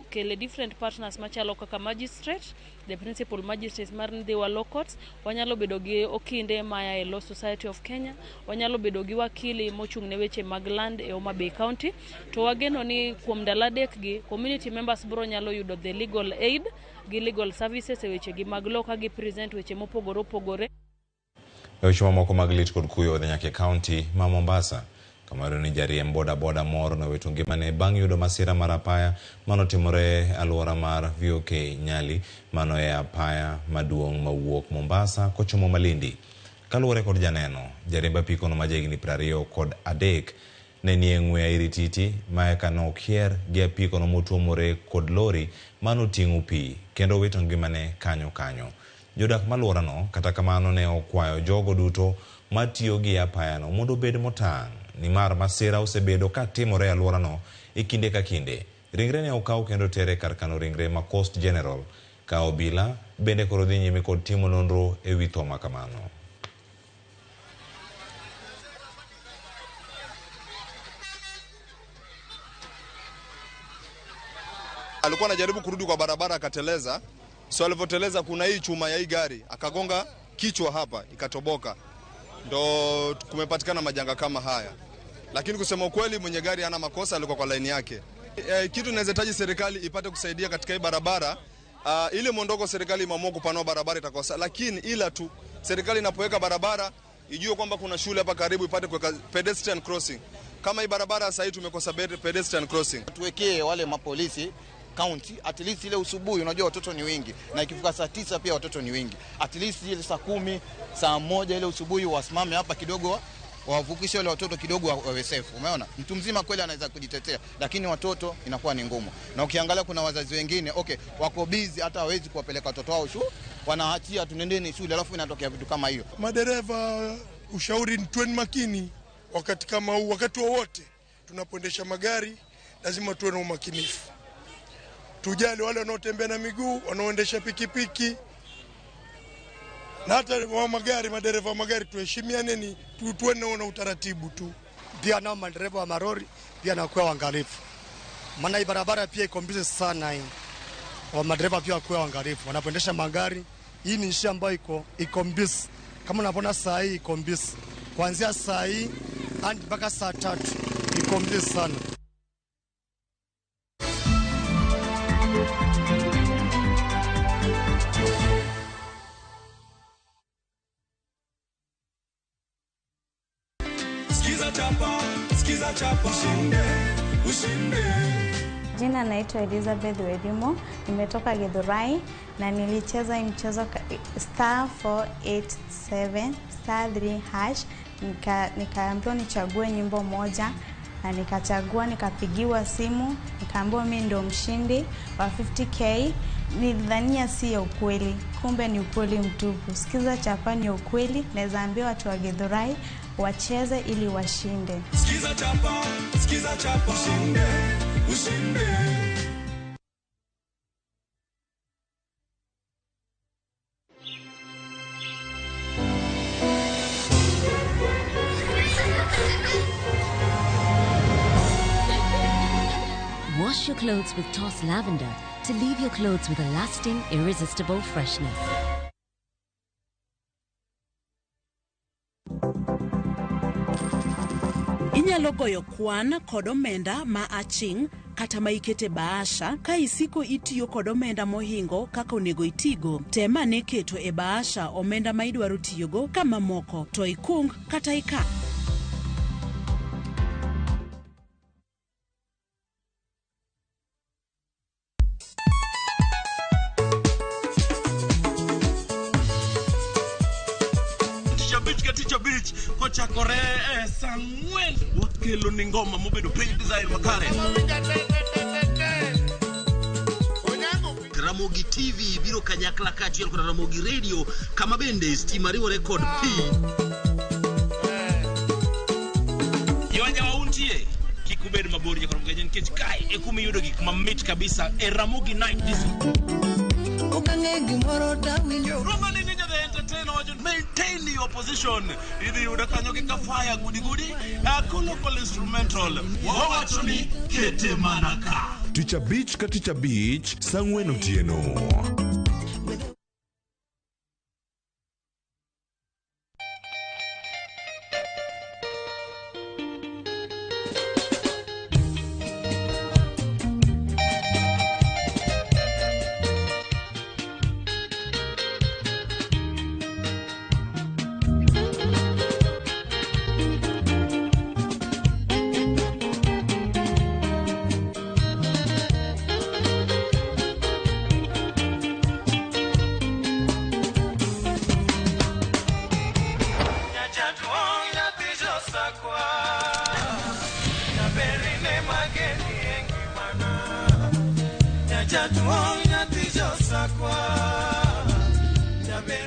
kele different partners machalo kaka magistrate, the principal magistrate marndi wa law courts, wanyalo bedo gi okinde maya e Law Society of Kenya, wanyalo bedo gi wakili mochung' ne weche mag land e Homa Bay County. To wageno ni kuom ndalo 3 gi community members bro nyalo yudo the legal aid gi legal services e weche gi mag law ka gi present weche mopogore opogore. Weche mamoko mag lit kod kuyo e Nyake County ma Mombasa. Kamaro ni jariemb boda moro na wetu ngimane bang' yudo masira mar apaya manotimore alwora mar VOK Nyali mano e apaya maduong' mawuok Mombasa kochomo Malindi. Kaluwore kod janeno, jariemb apiko no majegni 23 ne nie ng'we airititi ma eka nokier gi apiko no motuomore kod lori manoting'o pi kendo weto ngimane kanyo. Jodak malwora no kata kamano ne okwayo jogo duto matiyo gi apaya no mondo bed motang' nimar masira osebedo ka timore alwora no e kinde ka kinde. Ringre ne okaw kendo tere kar kano ringre ma Coast General ka obila bende koro dhi nyime kod timo nonro e wi tho makamano. Alikuwa anajaribu kurudi kwa barabara akateleza. So alipoteleza kuna hii chuma ya hii gari akagonga kichwa hapa ikatoboka. Ndo kumepatikana majanga kama haya. Lakini kusema ukweli mwenye gari hana makosa, alikuwa kwa line yake. Kitu nawezataji serikali ipate kusaidia katika hii barabara. Ile mondoko serikali imeamua kupanua barabara itakosa, lakini ila tu serikali inapoweka barabara ijue kwamba kuna shule hapa karibu ipate kuweka pedestrian crossing. Kama hii barabara sasa hivi tumekosa pedestrian crossing. Tuwekee wale mapolisi county at least ile usubuhi, unajua watoto ni wengi na ikifika saa 9 pia watoto ni wengi, at least ile saa 10 saa 1 ile usubuhi wasimame hapa kidogo wavukishe wale watoto kidogo wawe safe. Umeona, mtu mzima kweli anaweza kujitetea, lakini watoto inakuwa ni ngumu. Na ukiangalia kuna wazazi wengine wako busy, hata hawezi kuwapeleka watoto wao shule, wanaachia tunendeni shule, alafu inatokea vitu kama hiyo. Madereva, ushauri ni tuwe makini wakati kama huu, wakati wowote tunapoendesha magari lazima tuwe na umakinifu. Tujali wale wanaotembea na miguu, wanaoendesha pikipiki, na hata wa magari, madereva wa magari tuheshimiane, tuwe na utaratibu tu. Pia nao madereva wa marori pia nakuwa waangalifu, maana hii barabara pia iko busy sana hii. Wa madereva pia wakuwa waangalifu wanapoendesha magari. Hii ni njia ambayo iko busy, kama unaona saa hii iko busy, kuanzia saa hii hadi mpaka saa 3 iko busy sana. Jina naitwa Elizabeth Wedimo, nimetoka Githurai na nilicheza mchezo *487 *3#. Nikaambiwa nichague nyimbo moja na nikachagua, nikapigiwa simu, nikaambiwa mimi ndo mshindi wa 50k. Nilidhania si ya ukweli, kumbe ni ukweli mtupu. Sikiza chapa ni ukweli, naweza ambia watu wa Githurai wacheze ili washinde. Sikiza chapa, ushinde, ushinde. Wash your clothes with Toss Lavender to leave your clothes with a lasting, irresistible freshness. Inyalo goyo kwan kod omenda ma aching' kata ma ikete baasha ka isiko itiyo kod omenda mohingo kaka onego itigo. Tema ne keto e baasha omenda ma idwaro tiyogo kama moko to ikung kata ika. Kochakore Samuel wakelo ni ngoma mobedo pay design makare. Ramogi TV biro kanyakla kati yako na Ramogi Radio kama bende Stimariwa Record P. Yawanja wauntie kikubedo mabori kwa Ramogi nkech kai ekumi yudo gik mamit kabisa Ramogi Night this. Roman Ninja the Entertainer wajon maintain daily opposition idhi yuda kanyo gi kafaya gudi local instrumental wawachoni kete manaka Ticha Beach sang'wen otieno.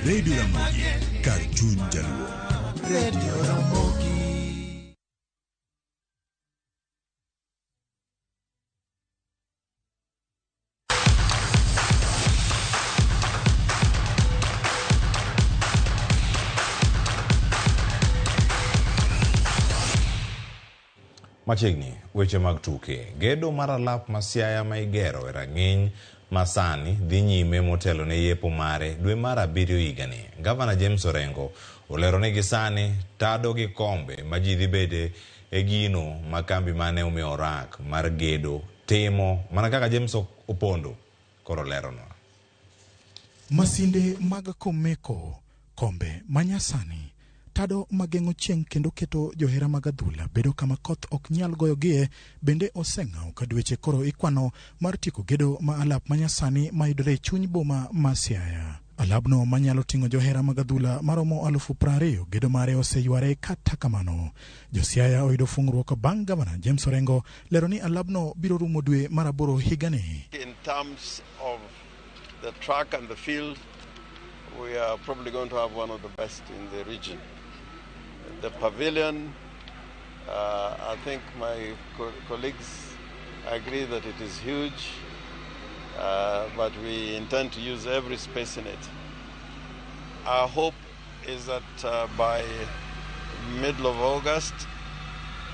Radio Ramogi, Karchun Jaluo. Radio Ramogi. Machiegni weche mag tuke. Gedo mar alap ma Siaya ma igero e rang'iny masani dhi nyime motelo ne yepo mare dwe mar 7 higani. Gavana James Orengo olero ni gisani tado gi kombe ma ji dhi bede e gino ma kambi mane ume orak mar gedo timo mana kaka James Opondo koro leronwa. Masinde mag komeko kombe manyasani tado mageng'o chieng' kendo keto johera mag adhula bedo kama koth ok nyal goyogie bende oseng'aw ka dweche koro ikwano mar tieko gedo ma alap manyasani mayudore chuny boma ma Siaya. Alabno manyalo ting'o johera mag adhula maromo 20,000 gedo mare oseyware kata kamano. Jo Siaya oyudo fungruok bang' Gavana James Orengo lero ni alabno biro rumo dwe mar 8 higani. In terms of the track and the field, we are probably going to have one of the best in the region. The pavilion, I think my colleagues agree that it is huge, but we intend to use every space in it. Our hope is that by middle of August,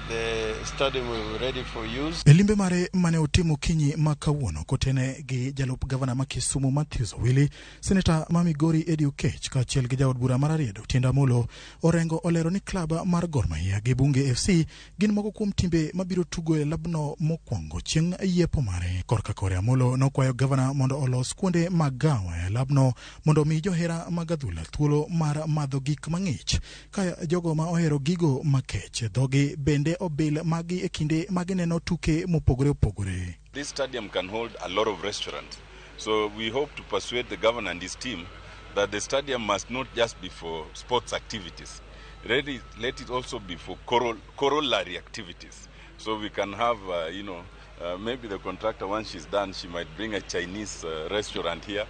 the stadium will be ready for use. Elimbe mare mane otimo kinyi makawuono kotene gi jalup gavana ma Kisumu Matthews Owili, Senator Mamigori Eddie Okech kaachiel gi jaod bura mar Ariedo Tienda Molo. Orengo olero ni klab mar Gor Mahia gi Bunge FC gin moko kuom timbe mabiro tugo e labno mokwongo chieng' yepo mare. Korka kore Amolo nokwayo gavana mondo olos kuonde magawa e labno mondo mi johera mag adhula thuolo mar madho gik mang'ich ka jogo ma ohero gigo makech dhogi bende obil magi e kinde magineno tuke mopogore opogore. This stadium can hold a lot of restaurants, so we hope to persuade the governor and his team that the stadium must not just be for sports activities. Let it also be for corollary activities, so we can have maybe the contractor, once she's done, she might bring a Chinese restaurant here.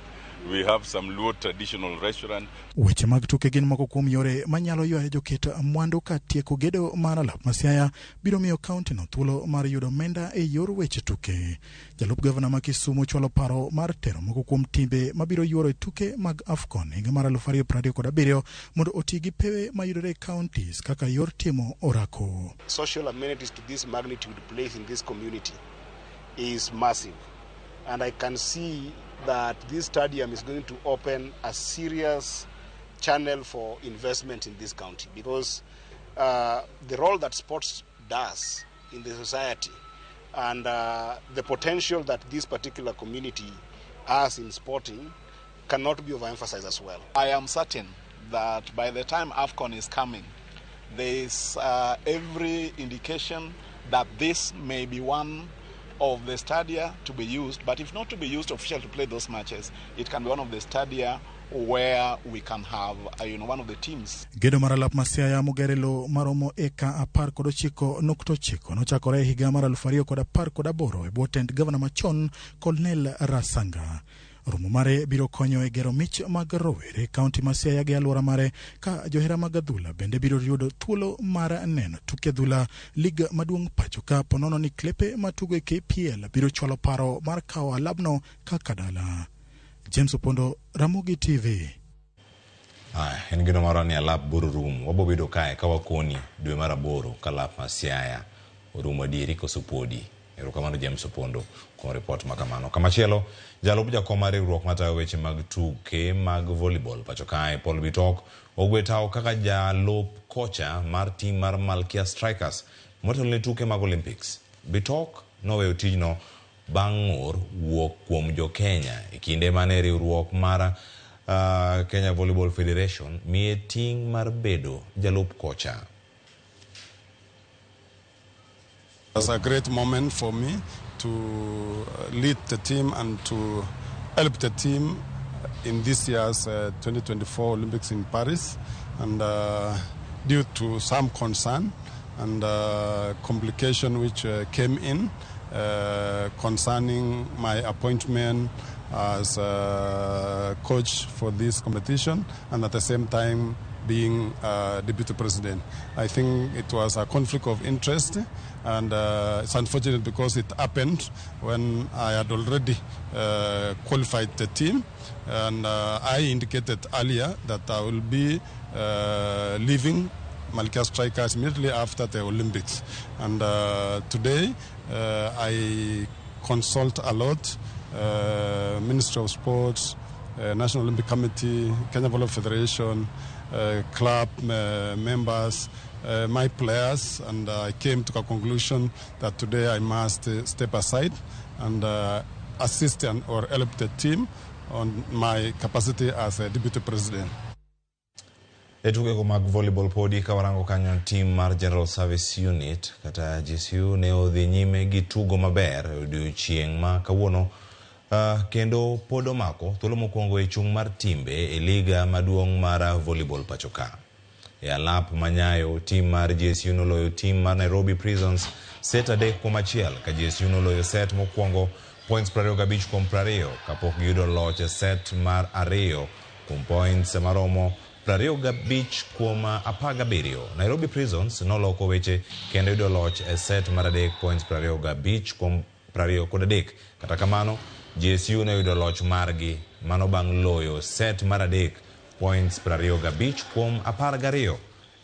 We have some Luo traditional restaurant. Weche mag tuke gin moko kuom yore manyalo ywayo joket mwandu ka tieko gedo mar alap ma Siaya biro miyo kaunti no thuolo mar yudo omenda e yor weche tuke. Jalup gavana ma Kisumu chwalo paro mar tero moko kuom timbe mabiro yuoro e tuke mag AFCON higa mar 2027 mondo oti gi pewe mayudore e counties kaka yor timo orako. Social amenities to this magnitude placed in this community is massive, and I can see that this stadium is going to open a serious channel for investment in this county, because the role that sports does in the society and the potential that this particular community has in sporting cannot be overemphasized as well. I am certain that by the time AFCON is coming, there is every indication that this may be one of the stadia to be used, but if not to be used officially to play those matches, it can be one of the stadia where we can have one of the teams. Gedo mar alap ma Siaya mogerelo maromo eka 19.9 nochakore higa mar 2018 e bwo tend gavana machon Colonel Rasanga. Romo mare biro konyo e gero mich mag rowere kaunti ma Siaya gi alwora mare ka johera mag adhula bende biro yudo thuolo mar neno tuke adhula lig maduong' pacho ka ponono ni klepe matugo e KPL biro chwalo paro mar kawo alabno kaka dala. James Opondo, Ramogi TV. en gino marani alap buru rum. Wabobedo kae kawakoni dwe mara boro kalap masiaya. Urumo dieri kosupodi. Erokamano James Opondo kwa report makamano. Kamachielo, jalup jakom mar riwruok matayo weche mag tuke mag volleyball pacho kae Paul Bitok ogwetao kaka jalup kocha mar team mar Malkia Strikers motelo tuke mag Olympics. Bitok noweyo tijno bang' ng'ur wuok kuom jo Kenya e kinde mane riwruok mar Kenya Volleyball Federation miye ting' mar bedo jalup kocha. It was a great moment for me to lead the team and to help the team in this year's 2024 Olympics in Paris. And due to some concern and complication which came in concerning my appointment as coach for this competition, and at the same time being deputy president. I think it was a conflict of interest, and it's unfortunate because it happened when I had already qualified the team, and I indicated earlier that I will be leaving Malkia Strikers immediately after the Olympics. And today I consult a lot, Ministry of Sports, National Olympic Committee, Kenya Volleyball Federation, club members, my players, and I came to a conclusion that today I must step aside and assist or help the team on my capacity as a deputy president. Etuke ko mag volleyball podi kawarango kanyo team mar General Service Unit kata GSU ne odhi nyime gi tugo maber odiochieng' ma kawuono kendo podo mako thuolo mokwongo e chung' mar timbe e liga maduong' mar volleyball pachoka. E alap manyayo team mar GSU noloyo team mar Nairobi Prisons set 3-1 ka GSU noloyo set mokwongo points 25-20 kapok giyudo loch e set mar ariyo kuom points maromo 25-17. Nairobi Prisons noloko weche kendo yudo loch e set mar 3 points 25-23. Kata kamano GSU ne yudo loch margi mano bang' loyo set mar 3 points 25-12.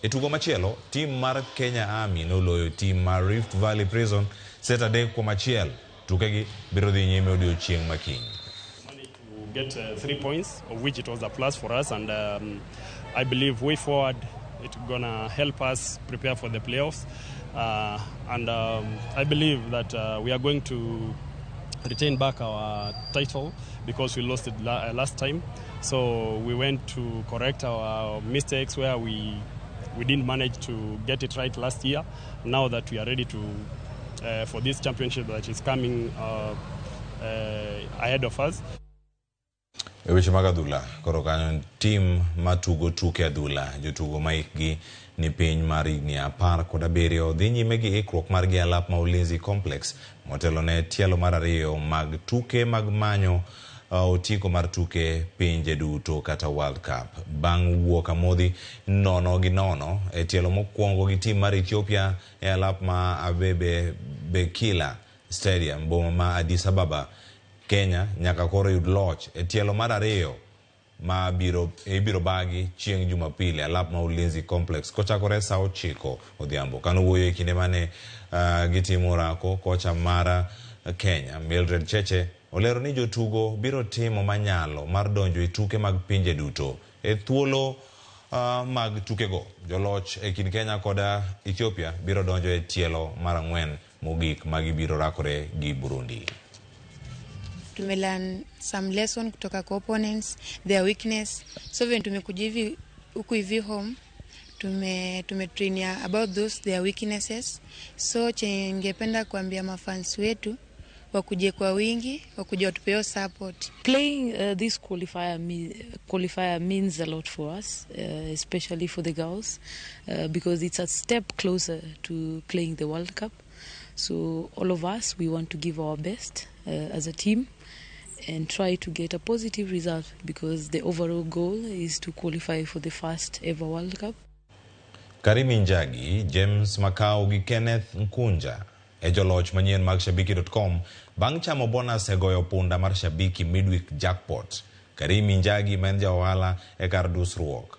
E tugo machielo team mar Kenya Army noloyo team mar Rift Valley Prison set 3-1. Tukegi biro dhi nyime odiochieng' makiny. Get 3 points, of which it was a plus for us, and I believe way forward it's gonna help us prepare for the playoffs, and I believe that we are going to retain back our title because we lost it last time. So we went to correct our mistakes where we didn't manage to get it right last year. Now that we are ready to for this championship that is coming ahead of us. Eweche mag adhula koro kanyo team matugo tuke adhula jotugo maikgi ni piny mar higni 17 dhi nyime gi ikruok margi alap ma Ulinzi Complex motelo ne tielo mar ariyo mag tuke mag manyo otiko mar tuke pinje duto kata World Cup bang' wuok amodhi 0-0 e tielo mokwongo gi team mar Ethiopia e alap ma Abebe Bekila Stadium boma ma Addis Ababa, Kenya. Nyaka koro yud loch e tielo mar ariyo ma biro bagi chieng' Jumapili alap ma Ulinzi Complex kochakore saa 9 odhiambo. Kano wuoyo e kinde mane gitimo rako kocha mar Kenya Mildred Cheche olero ni jotugo biro timo manyalo mar donjo e tuke mag pinje duto e thuolo mag tukego. Joloch e kind Kenya koda Ethiopia biro donjo e tielo mar 4 mogik magi biro rakore gi Burundi. Tumelearn some lesson kutoka kwa opponents, their weakness. So when tumekuja hivi huku hivi home tumetrainia about those their weaknesses. So ningependa kuambia mafans wetu wakuje kwa wingi, wakuje watupeo support. Playing this qualifier means a lot for us, especially for the girls, because it's a step closer to playing the World Cup. So all of us, we want to give our best as a team and try to get a positive result because the overall goal is to qualify for the first ever World Cup. Karimi Njagi, James Makau gi Kenneth Nkunja e joloch manyien mag Shabiki.com bang' chamo bonus e goyo punda mar Shabiki midweek jackpot. Karimi Njagi men ja ohala e kar dusruok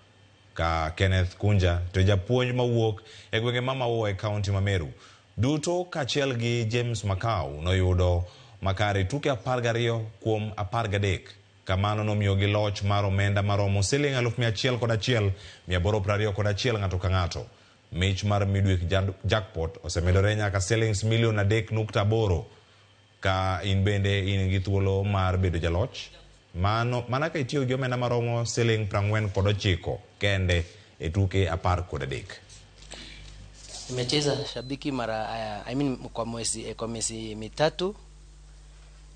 ka Kenneth Kunja to japuonj mawuok e gwenge mamawo e kaunti ma Meru. Duto kachiel gi James Makau noyudo makare tuke 12 kuom 13. Kamano nomiyo gi loch mar omenda maromo siling 101,821 ng'ato ka ng'ato. Mich mar midweek jackpot osemedore nyaka shillings milion 3.8 ka in bende in gi thuolo mar bedo jaloch. Mana ka itiyo gi omenda maromo siling 49 kende e tuke 13. Nimecheza shabiki mara kwa mwezi mitatu,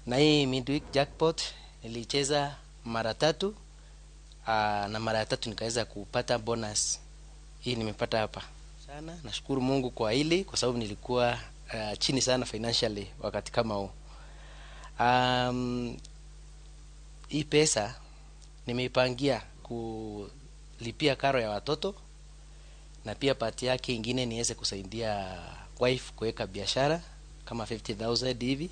na hii midweek jackpot nilicheza mara 3 na mara 3 nikaweza kupata bonus. Hii nimepata hapa sana. Nashukuru Mungu kwa hili kwa sababu nilikuwa chini sana financially wakati kama huu. Hii pesa nimeipangia kulipia karo ya watoto, na pia pati yake ingine niweze kusaidia wife kuweka biashara kama 50,000 hivi.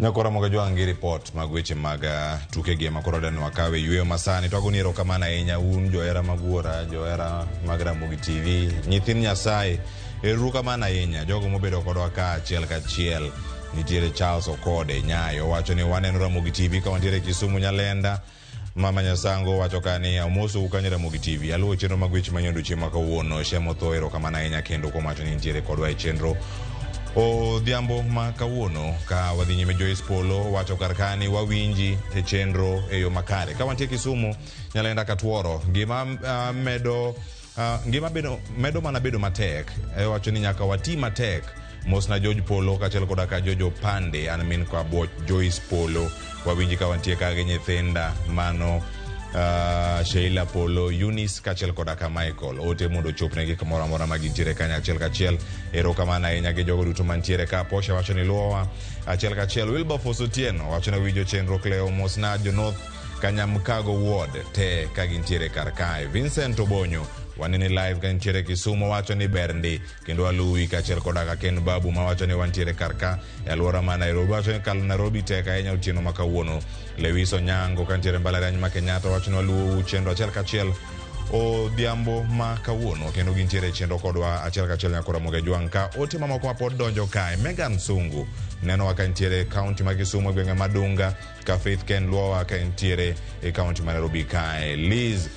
Nyakora moga joangi report magweche maga tuke gi makoro dan wakawe yueyo masani to agoniro kamana enya un joera magura joera magra Ramogi TV nyithin Nyasaye eru kamana enya jogo mobedo kodwa ka achiel ka achiel. Nitiere Charles Okode Nyayo wacho ni waneno Ramogi TV ka wantiere Kisumu Nyalenda. Mama Nyasango wacho kani amoso ukanyera Ramogi TV aluwo chenro magweche manyondo chiema kawuono shemo thoero kamana enya kendo komacho ni nitiere kodwa e chenro Odhiambo ma kawuono ka wadhi nyime Joyce Polo wacho karkani wawinji e chenro e yo makare ka wantie Kisumu Nyalenda Katworo gima medo mana bedo matek wacho ni nyaka wati matek mosna George Polo kachiel koda ka Jojo Pande an kwa boch Joyce Polo wawinji ka wantie ka gi nyithinda mano Sheila Polo, Eunice kachiel koda ka Michael ote mondo chopnegi kamoro amora magintiere kanya achiel kachiel. Erokamano ahinya gi jogo duto mantiere ka. Posha wacho ni luowa achiel kachiel. Wilberforce Otieno wacho ni winjo chenro Cleo Mosna North Kanyamkago Ward te kagintiere kar kae. Vincent Obonyo wanini live kantiere Kisumu wacho ni berndi kendo aluwi kachiel koda ka Ken Babu ma wacho ni wantiere kar ka e alwora ma Nairobi wacho ni kal Nairobi te ka enya otieno makawuono. Lewis Onyango kantiere Mbalariany ma Kenyatta wacho ni waluwo chenro achiel kachiel odhiambo ma kawuono kendo gintiere chenro kodwa achiel kachiel nyakora Ramogi Jwang ka ote mamoko ma pod donjo kae. Megan Sungu neno wa kantiere kaunti ma Kisumu gwenge Madunga ka Faith Ken Luowa kantiere e kaunti ma Nairobi kae. Liz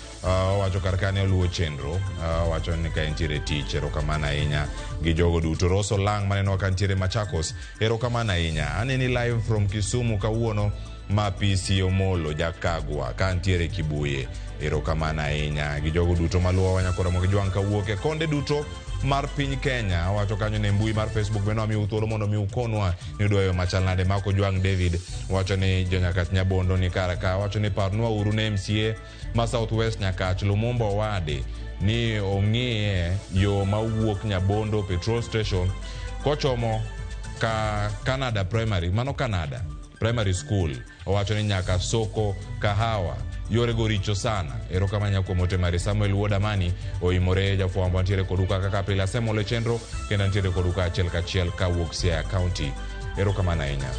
wacho karkani oluwo chenro wacho ni ka entiere tich. Erokamano ahinya gi jogo duto. Rosso Lang maneno ka ntiere Machakos erokamano ahinya. Aneni live from Kisumu kawuono ma PC Omolo Jakagwa ka ntiere Kibuye. Erokamano ahinya gi jogo duto maluwo nyakora Ramogi Jwang kawuok e konde duto mar piny Kenya. Wacho kanyo ne mbui mar Facebook beno mi uthuolo mondo mi ukonwa ni doyo machal nade. Mako Jwang David wacho ni jonyakat Nyabondo ni kara ka wacho ni parnwa uru ne MCA ma Southwest Nyakach Lumumba Wade ni ong'iye yo mawuok Nyabondo Petrol Station kochomo ka Canada Primary mano Canada Primary School. Wacho ni nyaka soko kahawa yore goricho sana. Erokamano kuom ote mari Samuel Wodamani oimore jafwambo ntiere koduka kaka pile asemole chenro kendo ntiere koduka achiel kachiel kawuok Siaya County. Erokamano ahinya.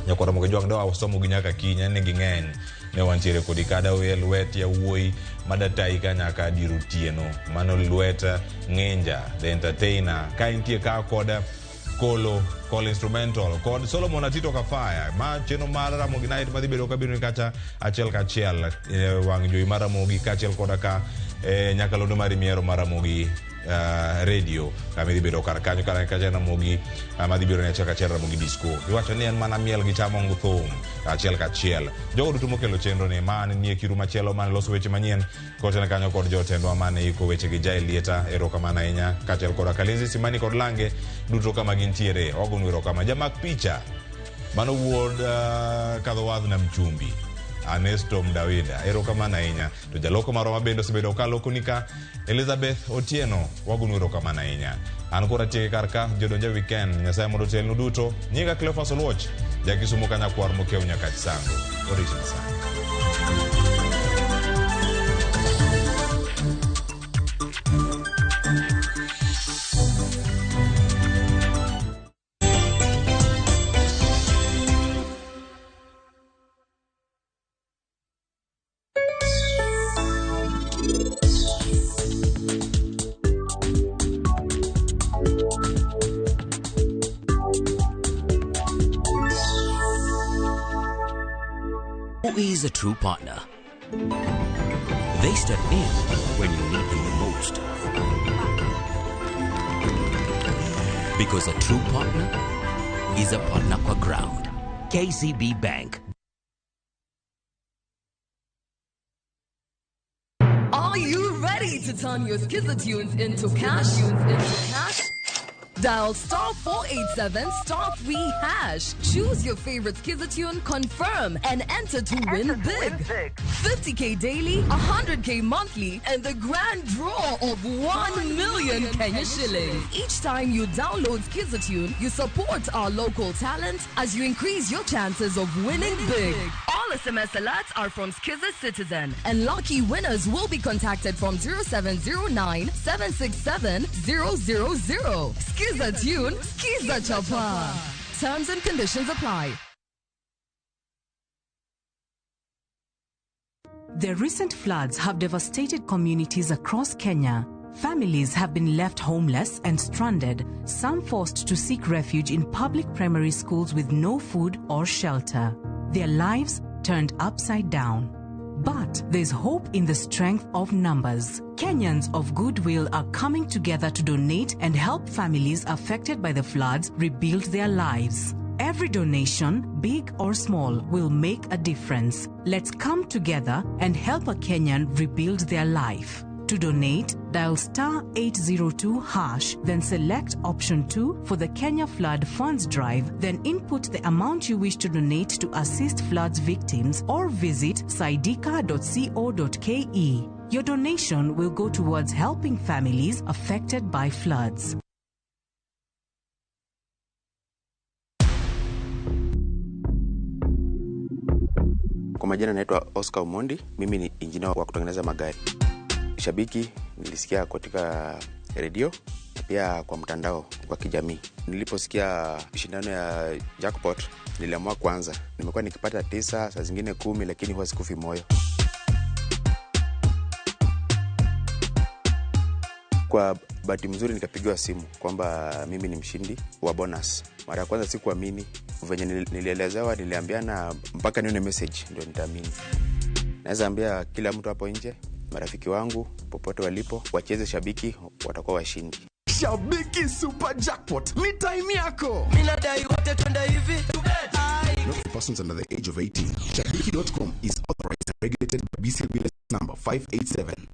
Nyakora Ramogi Jwang dawa somo gi nyaka kinya ne ging'eny ne wantiere kodi kada lwet ya wuoi madatai ka nyaka diru tieno mano lwet Ng'enja the entertainer ka intie ka koda Kolo Call Instrumental kod Solomon Atito Kafaya ma cheno mar Ramogi Night madhi bedo kabiro kacha achiel kachiel wang' jowi mar Ramogi kachiel koda ka nyakalondo mar miero mar Ramogi radio kami dhi bedo kar kanyo kar kacha Ramogi madhi biro ne achiel kachiel Ramogi Disco. Iwacho ni en mana miel gi chamo thum achiel kachiel. Jogo duto mokelo chenro ni man nie kiru machielo man loso weche manyien kotene kanyo kod jotendwa mane iko weche gi Jael Lieta. Erokamano ahinya kachiel koda Kalinzi Simani kod Lange duto kama gintiere. Ogon erokamano jamak picha mano wuod kadho wadh na Mchumbi Anesto Mdawida. Erokamano ahinya. To jaloko maroma bendo sebedo ka lokoni ka Elizabeth Otieno. Wagon erokamano ahinya. An kora tieke kar ka jodonje weekend Nyasaye mondo telnu duto. Nyinga Cleophas Oluoch jakisumo kanyakwar mokew nyaka Chisango. Oriti Nyasaye. is a true partner. They step in when you need them the most. Because a true partner is a partner kwa ground. KCB Bank. Are you ready to turn your Skizza-tunes into cash? Dial *487*3#. Choose your favorite Skizza-tune, confirm, and enter to win big. 50K daily, 100K monthly, and the grand draw of 1 million Kenya shillings. Each time you download Skizza-tune, you support our local talent as you increase your chances of winning big. All SMS alerts are from Skizza Citizen, and lucky winners will be contacted from 0709 767 000. Skizza Tune, Skizza Chapa. Terms and conditions apply. The recent floods have devastated communities across Kenya. Families have been left homeless and stranded, some forced to seek refuge in public primary schools with no food or shelter. Their lives turned upside down. But there's hope in the strength of numbers. Kenyans of goodwill are coming together to donate and help families affected by the floods rebuild their lives. Every donation, big or small, will make a difference. Let's come together and help a Kenyan rebuild their life. To donate, dial *802#, then select option 2 for the Kenya Flood Funds Drive, then input the amount you wish to donate to assist floods victims or visit saidika.co.ke. Your donation will go towards helping families affected by floods. Kwa majina naitwa Oscar Omondi, mimi ni injinia wa kutengeneza magari. Shabiki nilisikia katika redio na pia kwa mtandao kwa kijamii. Niliposikia shindano ya jackpot niliamua kwanza. Nimekuwa nikipata 9, saa zingine 10, lakini huwa sikufi moyo. Kwa bahati mzuri nikapigiwa simu kwamba mimi ni mshindi wa bonus. Mara ya kwanza sikuamini. Venye nilielezewa, niliambiana mpaka nione message ndio nitaamini. Naweza ambia kila mtu hapo nje, marafiki wangu popote walipo, wacheze Shabiki, watakuwa washindi. Shabiki Super Jackpot, ni time yako. Mimi nadai wote twende hivi. Not for persons under the age of 18. Shabiki.com is authorized and regulated by BCLB number 587.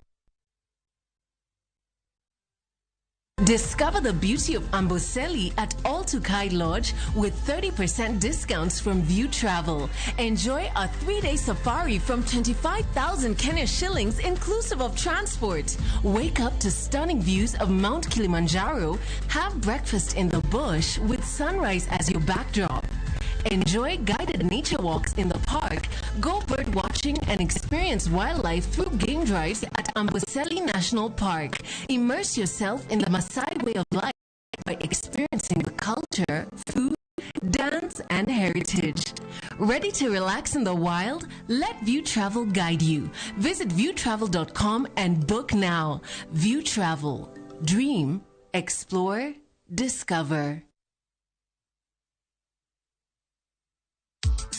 Discover the beauty of Amboseli at All-to-Kai Lodge with 30% discounts from View Travel. Enjoy a 3-day safari from 25,000 Kenya shillings inclusive of transport. Wake up to stunning views of Mount Kilimanjaro. Have breakfast in the bush with sunrise as your backdrop. Enjoy guided nature walks in the park, go bird watching and experience wildlife through game drives at Amboseli National Park. Immerse yourself in the Maasai way of life by experiencing the culture, food, dance and heritage. Ready to relax in the wild? Let View Travel guide you. Visit viewtravel.com and book now. View Travel. Dream, explore, discover.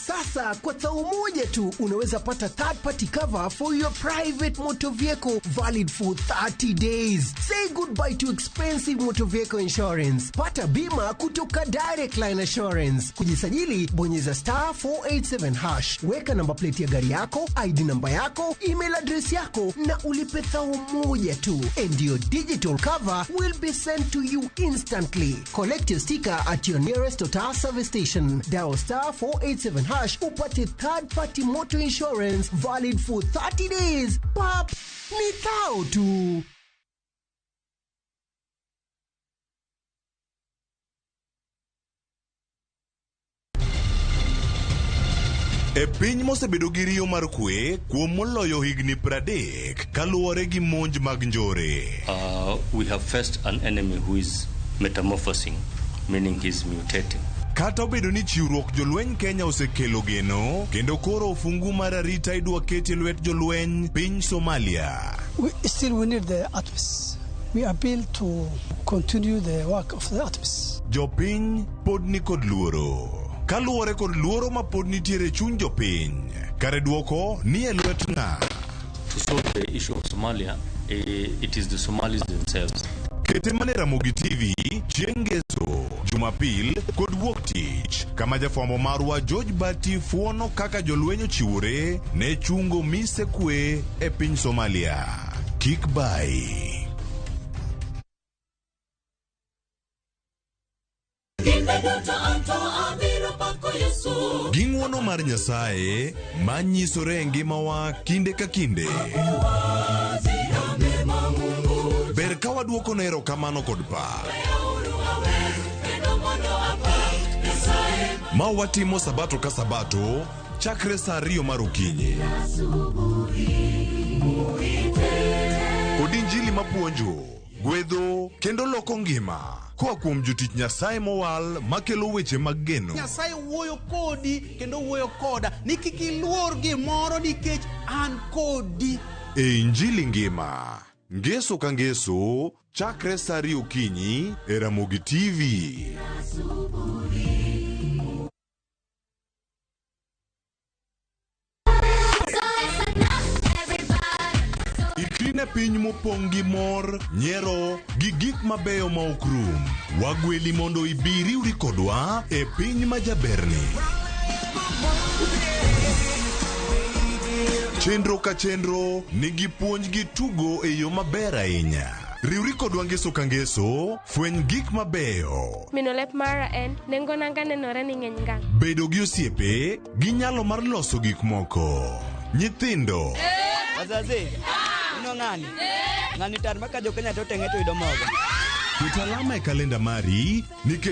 Sasa kwa tao moja tu unaweza pata third party cover for your private motor vehicle valid for 30 days. Say goodbye to expensive motor vehicle insurance. Pata bima kutoka Direct Line Assurance. Kujisajili, bonyeza *487#. Weka namba plate ya gari yako, ID namba yako, email address yako na ulipe thao moja tu. And your digital cover will be sent to you instantly. Collect your sticker at your nearest Total service station. Dial *487# upate third party motor insurance valid for 30 days. Pap, ni thao tu. E piny mosebedo gi riyo mar kwe kuom moloyo higni 30 kaluwore gi monj mag njore. We have faced an enemy who is metamorphosing, meaning he's mutating. Kata obedo ni chiwruok jolweny Kenya osekelo geno, kendo koro ofungu mar arita idwa keti lwet jolweny piny Somalia. We need the ATMIS. We appeal to continue the work of the ATMIS. Jopiny pod ni kod luoro. Kaluwore kod luoro ma pod nitiere chuny jopiny, Kare duoko ni e lwet ng'a? To solve the issue of Somalia, it is the Somalis themselves. Kete mane Ramogi TV, chieng' Ngeso, Jumapil, kod wuok tich. Kama jafwambo marwa George Bati fuono kaka jolwenyo chiwore ne chungo mise kwe e piny Somalia. Kik bai. Ging'wono mar Nyasaye manyisore e ngimawa kinde ka kinde. Ber ka waduoko ne erokamano kod pak. Ma watimo sabato ka sabato chakre saa 2 mar okinyi. Kod injili mapuonjo, gwedho kendo loko ngima. Koa kuom jotich Nyasaye mowal makelo weche mag geno. Nyasaye wuoyo kodi kendo wuoyo koda ni kik iluor gimoro nikech an kodi. E injili ngima, Ngeso ka ngeso, chakre saa 2 okinyi e Ramogi TV. Ikrine piny mopong' gi mor, nyiero gi gik mabeyo ma ok rum. Wagweli mondo ibiri uri kodwa e piny majaberni. Chenro ka chenro nigi puonj gi tugo e yo maber ahinya. Riwri kodwa Ngeso ka ngeso, fweny gik mabeyo. Mino lep mara en nengo nanga nenore ni ng'eny ngang'. Bedo gi osiepe gi nyalo mar loso gik moko. Nyithindo. Wazazi, ino ng'ani? Ng'ani tar maka jo Kenya to teng'e to yudo mogo. Ket alama e kalenda mari nikech